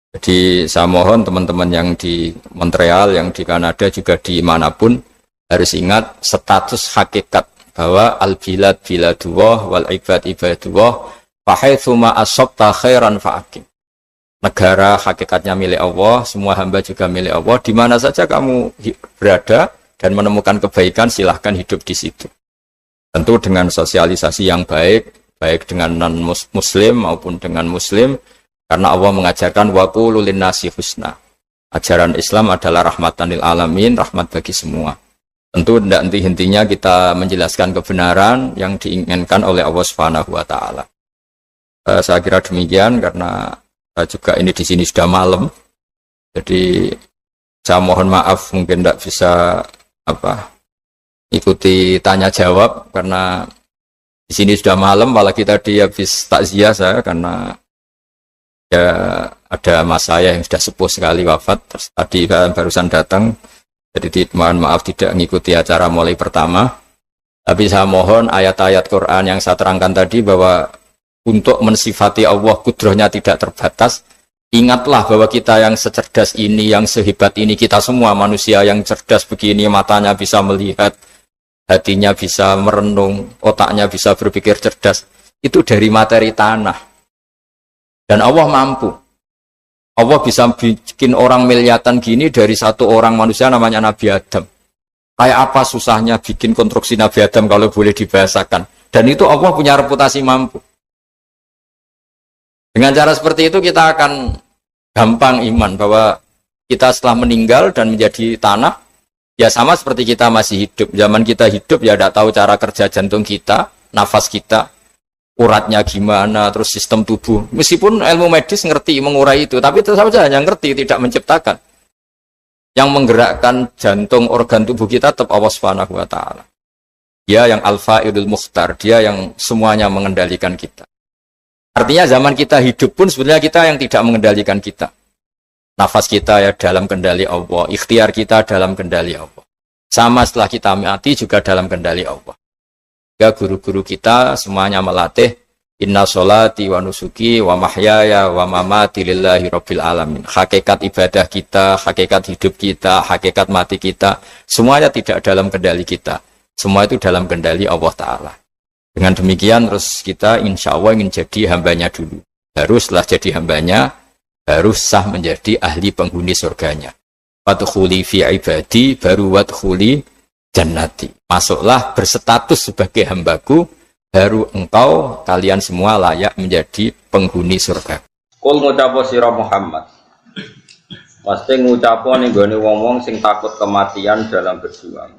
Jadi saya mohon teman-teman yang di Montreal, yang di Kanada, juga di manapun harus ingat status hakikat bahwa al-bilad biladullah wal ibad ibadullah fahaitsuma asabta khairan fa'akim. Negara hakikatnya milik Allah, semua hamba juga milik Allah. Di mana saja kamu berada dan menemukan kebaikan, silahkan hidup di situ. Tentu dengan sosialisasi yang baik, baik dengan non-muslim maupun dengan muslim. Karena Allah mengajarkan waqulu linnasi husna. Ajaran Islam adalah rahmatan lil alamin, rahmat bagi semua. Tentu tidak henti-hentinya kita menjelaskan kebenaran yang diinginkan oleh Allah Subhanahu wa Ta'ala. Saya kira demikian karena juga ini di sini sudah malam. Jadi saya mohon maaf mungkin tidak bisa ikuti tanya jawab karena di sini sudah malam, apalagi tadi habis takziah saya karena ya ada mas saya yang sudah sepuh sekali wafat, terus tadi barusan datang, jadi mohon maaf tidak mengikuti acara mulai pertama. Tapi saya mohon ayat-ayat Quran yang saya terangkan tadi bahwa untuk mensifati Allah kudrohnya tidak terbatas, ingatlah bahwa kita yang secerdas ini, yang sehebat ini, kita semua manusia yang cerdas begini, matanya bisa melihat, hatinya bisa merenung, otaknya bisa berpikir cerdas, itu dari materi tanah. Dan Allah mampu. Allah bisa bikin orang miliatan gini dari satu orang manusia namanya Nabi Adam. Kayak apa susahnya bikin konstruksi Nabi Adam kalau boleh dibahasakan. Dan itu Allah punya reputasi mampu. Dengan cara seperti itu kita akan gampang iman bahwa kita setelah meninggal dan menjadi tanah, ya sama seperti kita masih hidup. Zaman kita hidup ya tidak tahu cara kerja jantung kita, nafas kita, uratnya gimana, terus sistem tubuh. Meskipun ilmu medis ngerti mengurai itu, tapi tetap saja hanya ngerti, tidak menciptakan. Yang menggerakkan jantung, organ tubuh kita tetap Allah Subhanahu wa Ta'ala. Dia yang Al-Fa'idul Mukhtar, dia yang semuanya mengendalikan kita. Artinya zaman kita hidup pun sebenarnya kita yang tidak mengendalikan kita. Nafas kita ya dalam kendali Allah, ikhtiar kita dalam kendali Allah. Sama setelah kita mati juga dalam kendali Allah. Ya guru-guru kita semuanya melatih inna sholati wa nusuki wa mahyaya wa mamati lillahi rabbil alamin. Hakikat ibadah kita, hakikat hidup kita, hakikat mati kita, semuanya tidak dalam kendali kita. Semua itu dalam kendali Allah Ta'ala. Dengan demikian terus kita insya Allah ingin jadi hambanya dulu. Haruslah jadi hambanya, harus sah menjadi ahli penghuni surganya. Wadkhuli fi ibadi baru wadkhuli jannati. Masuklah berstatus sebagai hambaku, baru engkau kalian semua layak menjadi penghuni surga. Kul ngucapo sira Muhammad. Pasti ngucapo ning gone wong-wong sing takut kematian dalam berjuang.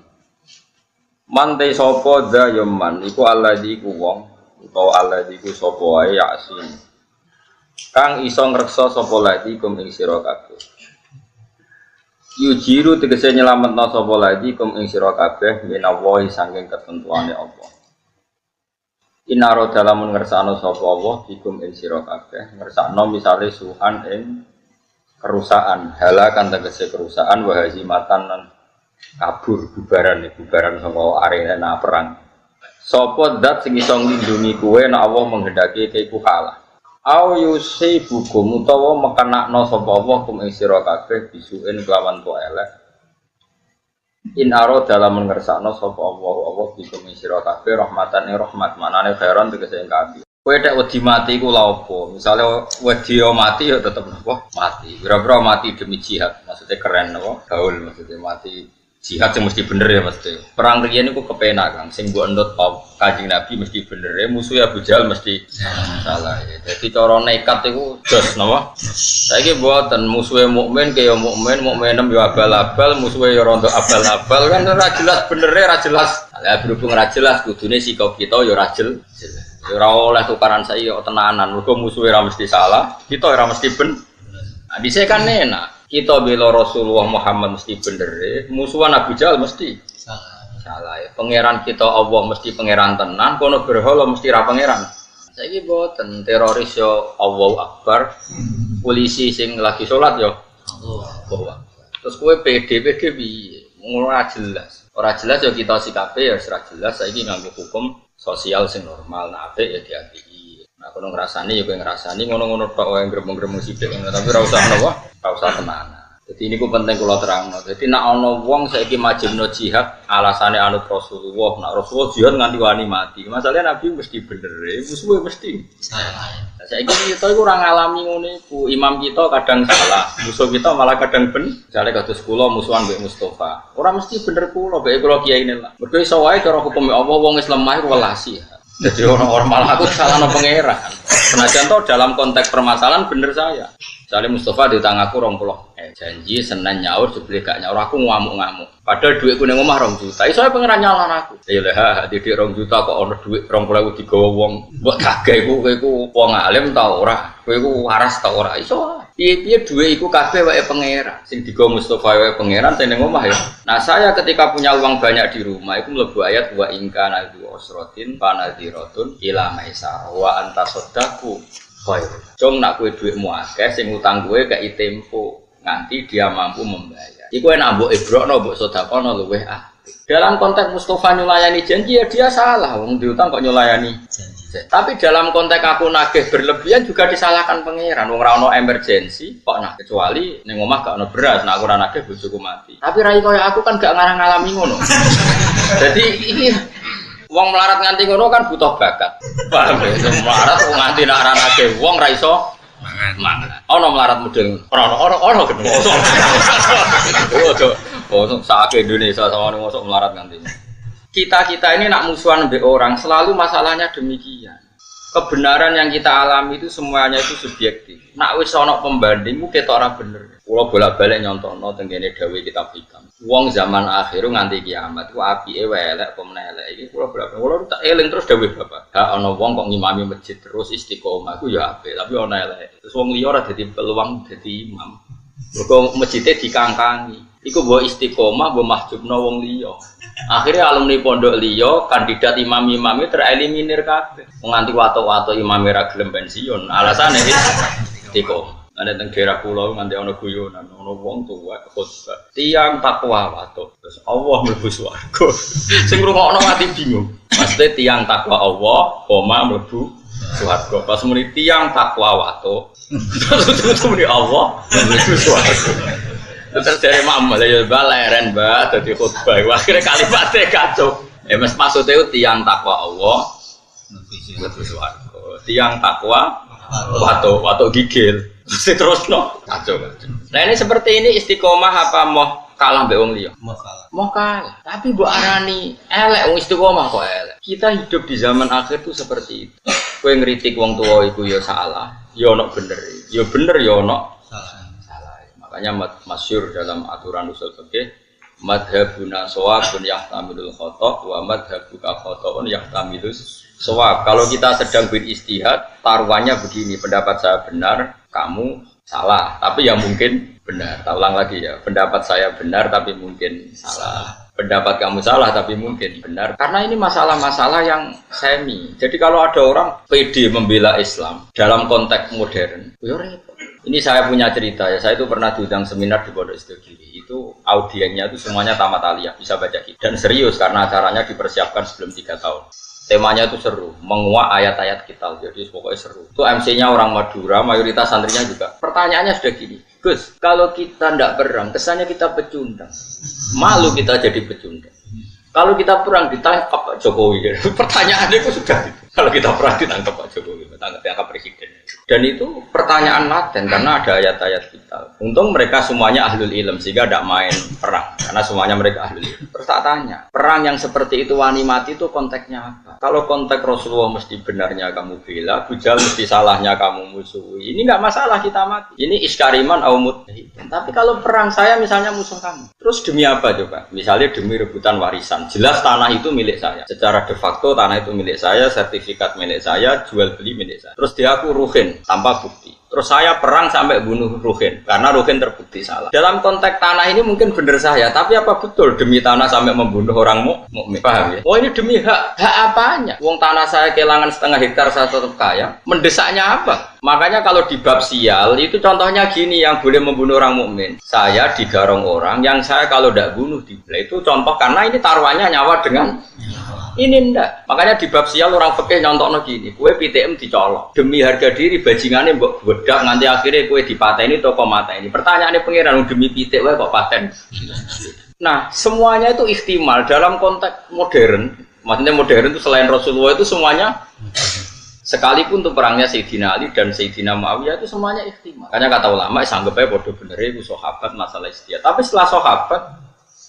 Mantai sapa dza yaman iku alladzi ku wong utawa alladzi ku sapa wae yasin. Kang iso ngreksa sapa ladi kum ing sira kabeh. Yujiru tegese nyelametna sapa ladi kum ing sira kabeh minallahi saking ketentuane Allah. Inaro dalamun ngersakno sapa Allah dikum ing sira kabeh, ngersakno misale suhan ing kerusakan, halakan tegese kerusakan wa hazimatan lan kabur bubaran saka arena perang. Sapa zat sing iso nglindungi kowe nek Allah menghendaki kowe kalah. Au yusibukum utawa mekenakno sapa Allah kum ing sira kabeh bisuin kelawan to elek. In aro dalam ngersakno sapa Allah bikum ing sira kabeh rahmatan ing rahmat manane khairon tegese ing kabeh. Kowe nek wedi mati iku lha opo? Misale wedi mati ya tetep napa? Mati. Kira-kira mati demi jihad, maksudnya keren napa? Gaul maksudnya mati jihad sing mesti bener ya mesti. Perang riyen niku kepenak Kang, sing mbok endut Kanjeng Nabi mesti bener ya, musuh Abu Jahal mesti salah ya. Jadi cara nekat iku jos napa? Saiki mboten musuhe mukmin kaya mukmin, mukminem yo abal-abal, musuhe yo rondo abal-abal kan ora jelas bener ora jelas. Lah berhubung ora jelas kudune sikap kita yo ora jelas. Ora oleh tukaran saiki yo tenanan, mergo musuhe ora mesti salah, kita ora mesti ben. Nah, dhisik kan enak. Kita bela Rasulullah Muhammad mesti bener, musuhan Abu Jahal mesti salah ya. Pangeran kita Allah mesti pangeran tenan, kono berhala mesti ra pangeran. Saiki boten teroris yo Allahu Akbar. Polisi sing lagi salat yo Allah. Terus kowe PD piye? Ora jelas. Ora jelas yo kita sikape ya ora jelas. Saiki nganggo hukum sosial sing normal, nek apik ya diapiki. Nah, kono ngrasani ya kowe ngrasani ngono-ngono tok wae gremeng-gremeng sithik tapi ora usah napa, ora usah tenanan. Dadi niku penting kula terangno. Dadi nek ana wong saiki majibno jihad alasane anut Rasulullah, nek Rasulullah jihad nganti wani mati. Masalahe Nabi mesti bener, musuhe mesti salah. Saiki kita iku ora ngalami ngono iku. Imam kita kadang salah, musuh kita malah kadang ben. Jare kados kula musuhan mbek Mustofa. Ora mesti bener kula, mbek kula kiyaine lah. Mergo iso wae cara hukum Allah wong wis lemah iku welasi. Jadi orang-orang malah aku salahno pangeran. Senajan toh dalam konteks permasalahan bener saya. Misalnya Mustafa di tanganku 20 janji Senin nyaur jebule gak nyaur aku ngamuk-ngamuk. Padahal duitku ning omah 2 juta. Iso pangeran nyalahno aku. Ya lah didik 2 juta kok ono duit 20.000 digawa wong. Mbok kagek iku wong alim ta ora? Kowe iku waras ta ora? Iso. Piye-piye duit iku kabeh wae pangeran. Sing digawa Mustafa wae pangeran sing ning omah ya. Nah, saya ketika punya uang banyak di rumah itu mlebu ayat wa ingkana du usratin fanadhiratun ila maisar wa anta sadaqu khair. Jong nak kowe dhuwitmu akeh sing utang kowe kei tempo nganti dia mampu membayar. Iku enak mbok ibrokno mbok sedekahno luweh apik. Dalam konteks Mustafa nyulayani janji ya dia salah, wong diutang kok nyulayani janji. Tapi dalam konteks aku nagih berlebihan juga disalahkan pangeran. Wong ora ono emergency kok nah kecuali ning omah gak ono beras, nah aku ora nagih bojoku mati. Tapi rai koyo aku kan gak ngalami ngono. Jadi iki wong melarat nganti ngono kan butuh bakat. Paham ya? Melarat wong nganti nek ora nagih wong ra iso mangan. Ono melarat model ono ketemu. Oh, sak Indonesia sama ngosok melarat nganti. Kita ini nak musuhan mbek orang selalu masalahnya demikian. Kebenaran yang kita alami itu semuanya itu subjektif. Nak wis ana pembanding ku ketok ora bener. Kula bolak-balik nyontokno teng kene dawuh kitab hikam. Wong zaman akhir nganti kiamat ku apike wae elek apa meneh elek iki kula bolak-balik. Kula tak eling terus dawuh Bapak. Ha ana wong kok ngimami masjid terus istiqomah ku ya apik, tapi ana elek. Terus wong liya ora dadi peluang dadi imam. Mergo masjide dikangkangi. Iku mbok istiqomah mbok mahjubno wong liya. Akhirnya alumni pondok liya kandidat imam-imame tereliminir kabeh. Nganti watuk-watuk imame ra gelem pensiun. Alasane istiqomah. Ana teng daerah kula nganti ana guyonan, ana wong tuwa khotbah. Tiang takwa watuk. Terus Allah mlebu swarga. Sing ngrungokno mati bingung. Maksudnya tiang takwa Allah, koma mlebu swarga. Pas muni tiang takwa watuk. Terus muni Allah mlebu swarga. Terus dari mama ya baleren mbak jadi khutbah akhirnya kalimatnya kacau mas maksudnya itu tiang takwa Allah lebih suaraku tiang takwa wato gigil terus no kacau. Nah ini seperti ini istiqomah apa mau kalah mbak wong liya mau kalah tapi bu arani elek wong istiqomah kok elek. Kita hidup di zaman akhir tuh seperti itu. Kowe ngritik wong tua iku ya salah ya ono bener ya ono makanya masyhur dalam aturan usul fikih madhabuna shawabun yahtamilul khata' wa madhabuka khata'un yahtamilus shawab. Kalau kita sedang beristihad taruhannya begini, pendapat saya benar kamu salah tapi ya mungkin benar. Tak ulang lagi ya, pendapat saya benar tapi mungkin salah, pendapat kamu salah tapi mungkin benar. Karena ini masalah-masalah yang semi. Jadi kalau ada orang PD membela Islam dalam konteks modern ya repot. Ini saya punya cerita ya, saya itu pernah diundang seminar di Pondok Sidogiri. Itu audiennya itu semuanya tamat aliyah, bisa baca kitab. Dan serius karena acaranya dipersiapkan sebelum 3 tahun. Temanya itu seru, menguak ayat-ayat kitab. Jadi pokoknya seru. Itu MC-nya orang Madura, mayoritas santrinya juga. Pertanyaannya sudah gini, Gus, kalau kita tidak perang, kesannya kita pecundang. Malu kita jadi pecundang. Kalau kita perang ditangkap Pak Jokowi. Pertanyaannya itu sudah gitu. Kalau kita perang ditangkap Pak Jokowi, ditangkap presiden. Dan itu pertanyaan laten karena ada ayat-ayat kita. Untung mereka semuanya ahlul ilm sehingga tidak main perang karena semuanya mereka ahlul ilm. Terus tak tanya, perang yang seperti itu wani mati itu konteksnya apa? Kalau konteks Rasulullah mesti benarnya kamu bela, Bujal mesti salahnya kamu musuhi. Ini nggak masalah kita mati. Ini iskariman aumut. Tapi kalau perang saya misalnya musuh kamu, terus demi apa coba? Misalnya demi rebutan warisan. Jelas tanah itu milik saya. Secara de facto tanah itu milik saya, sertifikat milik saya, jual beli milik saya. Terus dia aku ruhin tanpa bukti. Terus saya perang sampai bunuh Ruhin karena Ruhin terbukti salah. Dalam konteks tanah ini mungkin benar saya, tapi apa betul demi tanah sampai membunuh orang mukmin? Paham ya? Oh ini demi hak apanya? Wong tanah saya kehilangan setengah hektar saya tetap kaya. Mendesaknya apa? Makanya kalau di bab sial itu contohnya gini yang boleh membunuh orang mukmin. Saya digarong orang yang saya kalau tidak bunuh dibelah itu contoh karena ini taruhannya nyawa dengan ini ndak. Makanya di bab sial orang fikih nyontokno gini, kowe PTM dicolok. Demi harga diri bajingane mbok bedak nganti akhirnya kowe dipateni toko mata ini. Pertanyaannya pangeran demi pitik wae kok paten. Nah, semuanya itu ihtimal dalam konteks modern. Maksudnya modern itu selain Rasulullah itu semuanya sekalipun untuk perangnya Sayyidina Ali dan Sayyidina Muawiyah itu semuanya ihtimal. Makanya kata ulama sanggep ae padha bener iku sahabat masalah istihad. Tapi setelah sahabat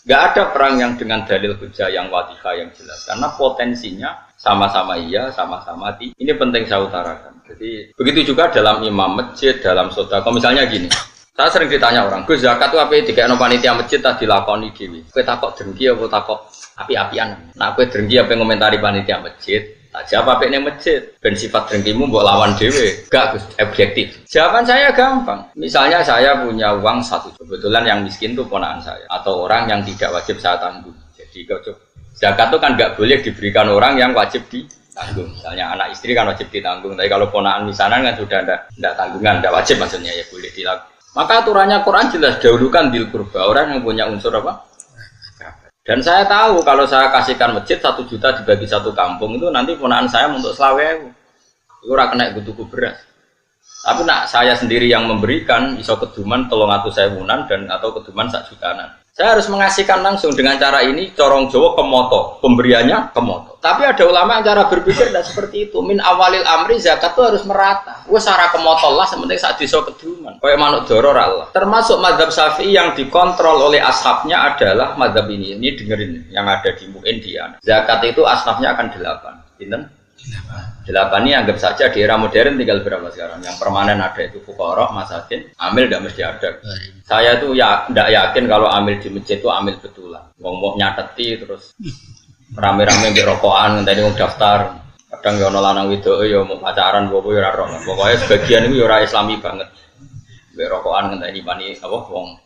nggak ada perang yang dengan dalil hujah yang wadihah yang jelas karena potensinya sama-sama iya, sama-sama tidak. Ini penting saya utarakan. Jadi begitu juga dalam imam masjid, dalam sedekah. Misalnya gini, saya sering ditanya orang, Gus zakat itu apa? Dikekno panitia masjid tak dilakoni dhewe. Kowe takok drengki apa takok api-apian? Nah kowe drengki apa ngomentari panitia masjid? Tak jawab apa ini masjid, ben sifat drengkimu mbok lawan dhewe, gak Gus, objektif. Jawaban saya gampang. Misalnya saya punya uang 1, kebetulan yang miskin itu ponakan saya atau orang yang tidak wajib saya tanggung. Jadi zakat itu kan gak boleh diberikan orang yang wajib ditanggung. Misalnya anak istri kan wajib ditanggung, tapi kalau ponakan misanan kan sudah tidak tanggungan, tidak wajib maksudnya ya boleh dilakukan. Maka aturannya Quran jelas dahulukan dil qurba, orang yang punya unsur apa? Dan saya tahu kalau saya kasihkan masjid 1 juta dibagi 1 kampung itu nanti ponakan saya untuk selawe. Itu ora kena tuku beras. Tapi nak saya sendiri yang memberikan iso keduman 300.000-an dan atau keduman 1 jutaan. Saya harus mengasihkan langsung dengan cara ini corong Jawa kemoto, pemberiannya kemoto. Tapi ada ulama yang cara berpikir tidak seperti itu. Min awalil amri zakat itu harus merata. Wes cara kemoto lah sementing saat desa keduman. Kayak manuk doror Allah. Termasuk mazhab Syafi'i yang dikontrol oleh ashabnya adalah mazhab ini. Ini dengerin yang ada di Mu'in dia. Zakat itu ashabnya akan 8. Pinten? 8 ini anggap saja di era modern tinggal berapa sekarang? Yang permanen ada itu fuqara, masakin, amil tidak mesti ada. Saya tuh ya tidak yakin kalau amil di masjid itu amil betulan. Mau nyateti terus rame-rame di rokokan, tadi mau daftar. Kadang ya ono lanang wedok ya mau pacaran bobo ya ora. Pokoknya sebagian itu ya ora Islami banget. Di rokokan ngenteni pani apa wong.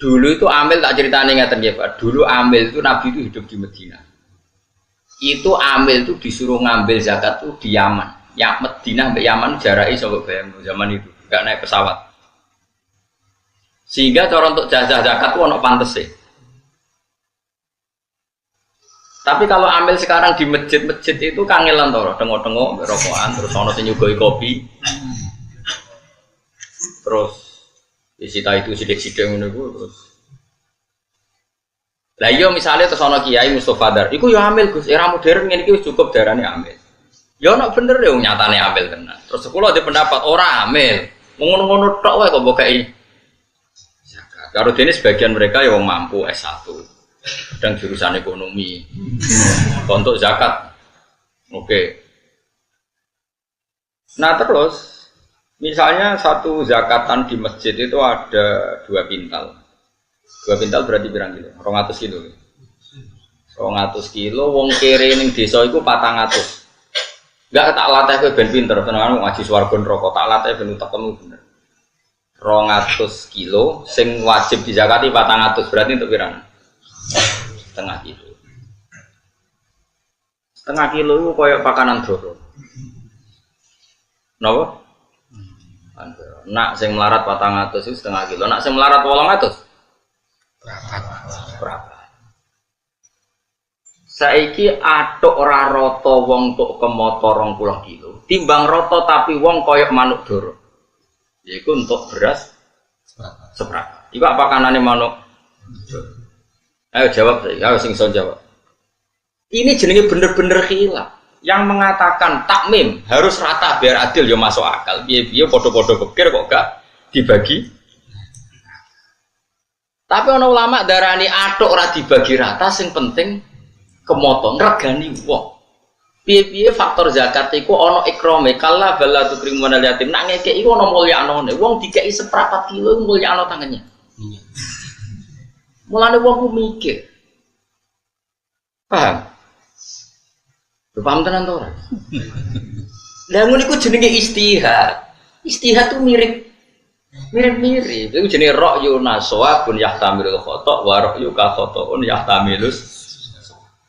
Dulu itu amil tak ceritane ngaten nggih Pak. Dulu amil itu Nabi itu hidup di Madinah. Itu amil itu disuruh ngambil zakat tuh di Yaman. Ya Madinah sampai Yaman jaraknya sampai bayang zaman itu, enggak naik pesawat. Sehingga cara untuk jajah zakat tuh ono pantese. Tapi kalau ambil sekarang di masjid-masjid itu kangelan to, tengok-tengok rokokan terus ono sing nyugoi kopi. Terus disita itu sidik-sidik ngono iku terus. Lah iya misalnya terus ana kiai Mustofa Dar, iku yo amil Gus, era modern ngene iki wis cukup darane amil. Yo nek bener yo nyatane amil tenan. Terus kula ada pendapat ora amil. Ngono-ngono tok wae kok mbokeki. Zakat. Karo dene sebagian mereka yo wong mampu S1. Kadang jurusan ekonomi. Untuk zakat. Oke. Nah terus misalnya satu zakatan di masjid itu ada 2 pintal. 2 pintal berarti berapa kilo? 200 kilo. 200 kilo, wong kere ning desa iku 400. Enggak tak latih kowe ben pinter, tenan ngaji swarga neraka tak latih ben utekmu bener. 200 kilo sing wajib dizakati 400 berarti untuk pirang? Setengah kilo. Setengah kilo itu koyo pakanan doro. Napa? Nak sing melarat 400 itu setengah kilo, nak sing melarat 800 berapa? Saiki atuk ora rata wong tuk kemotor 20 kilo. Timbang rata tapi wong koyok manuk doro. Yaiku untuk beras seberapa? Iku apa kanane manuk? Ayo jawab saya, ayo sing iso jawab. Ini jenenge bener-bener khilaf. Yang mengatakan takmim harus rata biar adil ya masuk akal. Piye-piye padha-padha kepikir kok gak dibagi. Tapi ana ulama darani atuk ora dibagi rata sing penting kemoto ngregani wong. Piye-piye faktor zakat iku ana ikrame kala bala tukrimun yatim nak ngekeki iku ana mulyanane. Wong dikeki 1/4 kilo mulyano tangannya. Iya. Mulane wong ku mikir. Paham? Paham tenan to ora? Lah ngono iku jenenge istihad. Istihad tuh mirip-mirip. Itu jenis ra'yu naswabun yahtamilul khata' wa ra'yu ka khata'un yahtamilus.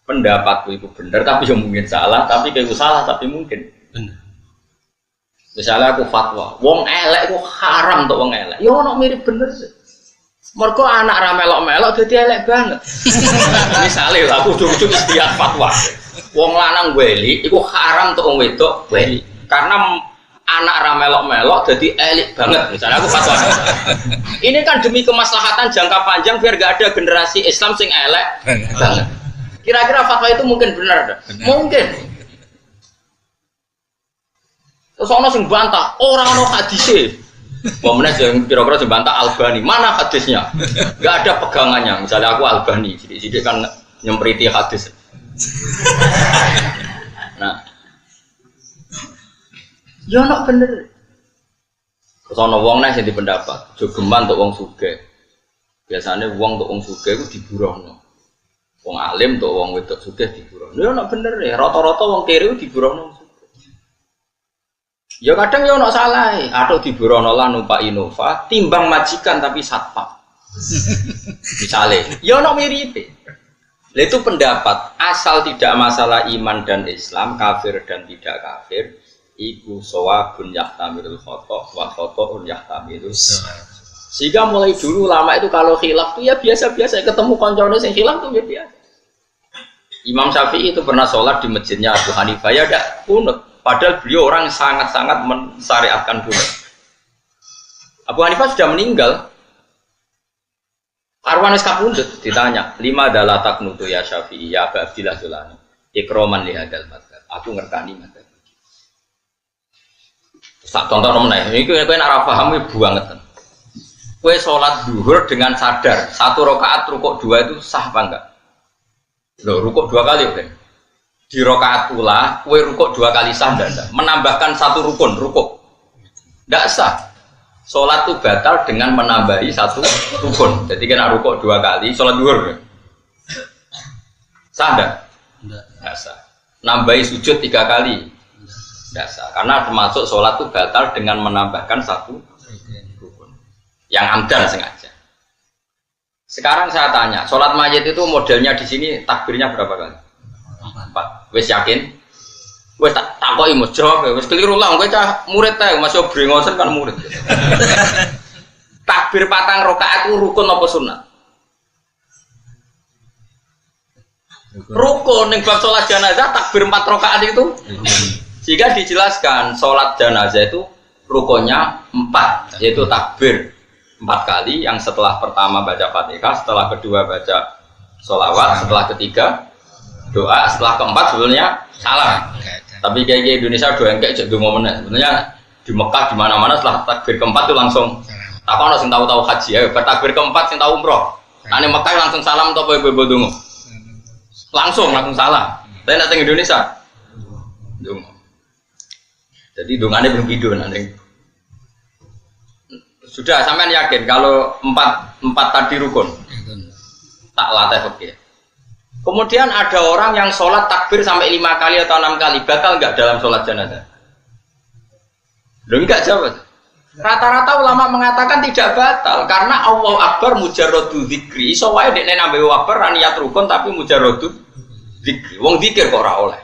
Pendapatku itu benar tapi yang mungkin salah, tapi kayak salah tapi mungkin benar. Misalnya aku fatwa, wong elek itu haram untuk wong elek. Ya ono mirip bener sih. Mergo anak ra melok-melok dadi elek banget. Misalnya aku ujug-ujug istihad fatwa. Wong lanang weli iku haram untuk wong wedok weli. Karena anak ramelok-melok jadi elit banget misalnya aku fatwa. Ini kan demi kemaslahatan jangka panjang biar gak ada generasi Islam sing elek banget. Kira-kira fatwa itu mungkin benar? Mungkin. Terus ono sing bantah, orang ono hadise. Momennya yang kira-kira sing bantah Albani, mana hadisnya? Gak ada pegangannya. Misalnya aku Albani, sidik-sidik kan nyempriti hadis. Nah, ya nak bener. Terus ana wong nek sing dipendapat, jogeman untuk wong sugih. Biasane wong untuk wong sugih iku diburohno. Wong alim untuk wong wedok sugih diburohno. Ya nak bener ya, rata-rata wong kere diburohno. Ya kadang ya ana salahe, atau diburohno lan numpak Innova, timbang majikan tapi satpam. Misale, ya ana miripe. Lah itu pendapat asal tidak masalah iman dan Islam, kafir dan tidak kafir. Iku sawabun yahtamilul khata' wa khata'un yahtamilus. Sehingga mulai dulu lama itu kalau khilaf tuh ya biasa-biasa, ketemu koncone sing khilaf tuh ya biasa. Imam Syafi'i itu pernah sholat di masjidnya Abu Hanifah ya tidak kunut, padahal beliau orang sangat-sangat mensyariatkan kunut. Abu Hanifah sudah meninggal. Arwan wis kapundhut ditanya, "Lima adalah taknutu ya Syafi'i ya Abu Abdillah Sulani." Ikroman lihadal madzhab. Aku ngertani madzhab. Sak contoh meneh, iki kowe nek ora paham iku banget. Kowe sholat zuhur dengan sadar 1 rakaat rukuk 2 itu sah apa enggak? Loh, rukuk 2 kali kan? Di rakaat ula, kowe rukuk 2 kali sah enggak? Menambahkan 1 rukun rukuk. Enggak sah. Sholat itu batal dengan menambahi 1 rukun. Jadi kan rukuk 2 kali, sholat zuhur kan? Sah enggak? Enggak sah. Nambahi sujud 3 kali. Enggak sah. Karena termasuk sholat itu batal dengan menambahkan 1 yang amdan sengaja. Sekarang saya tanya, sholat mayit itu modelnya di sini takbirnya berapa kali? 4. Wes yakin? Wes tak takoki Mas jawab, wes keliru lah, kowe cah murid ta, masih brengosen kan murid. Takbir 4 rakaat itu rukun apa sunat? Rukun ning bab sholat jenazah takbir 4 rakaat itu. Jika dijelaskan sholat jenazah itu rukunnya 4, yaitu takbir 4 kali, yang setelah pertama baca Fatihah, setelah kedua baca sholawat, setelah ketiga doa, setelah keempat sebenarnya salam. Tapi kayak Indonesia doa yang kayak jadi momennya. Sebenarnya di Mekah di mana-mana setelah takbir keempat itu langsung. Tak ono sing tahu-tahu haji ya, takbir keempat sing tahu umroh. Nah, di Mekah langsung salam atau apa ibu dongo. Langsung salam. Tapi nek teng Indonesia dongo. Jadi dongane belum video nanti. Sudah sampean yakin kalau 4 tadi rukun? Tak latih oke. Kemudian ada orang yang sholat takbir sampai 5 kali atau 6 kali, batal enggak dalam sholat jenazah? Loh enggak jawab. Rata-rata ulama mengatakan tidak batal karena Allahu Akbar mujarradu dzikri. Iso wae dekne nambe akbar niat rukun tapi mujarradu dzikri. Wong zikir kok ora oleh.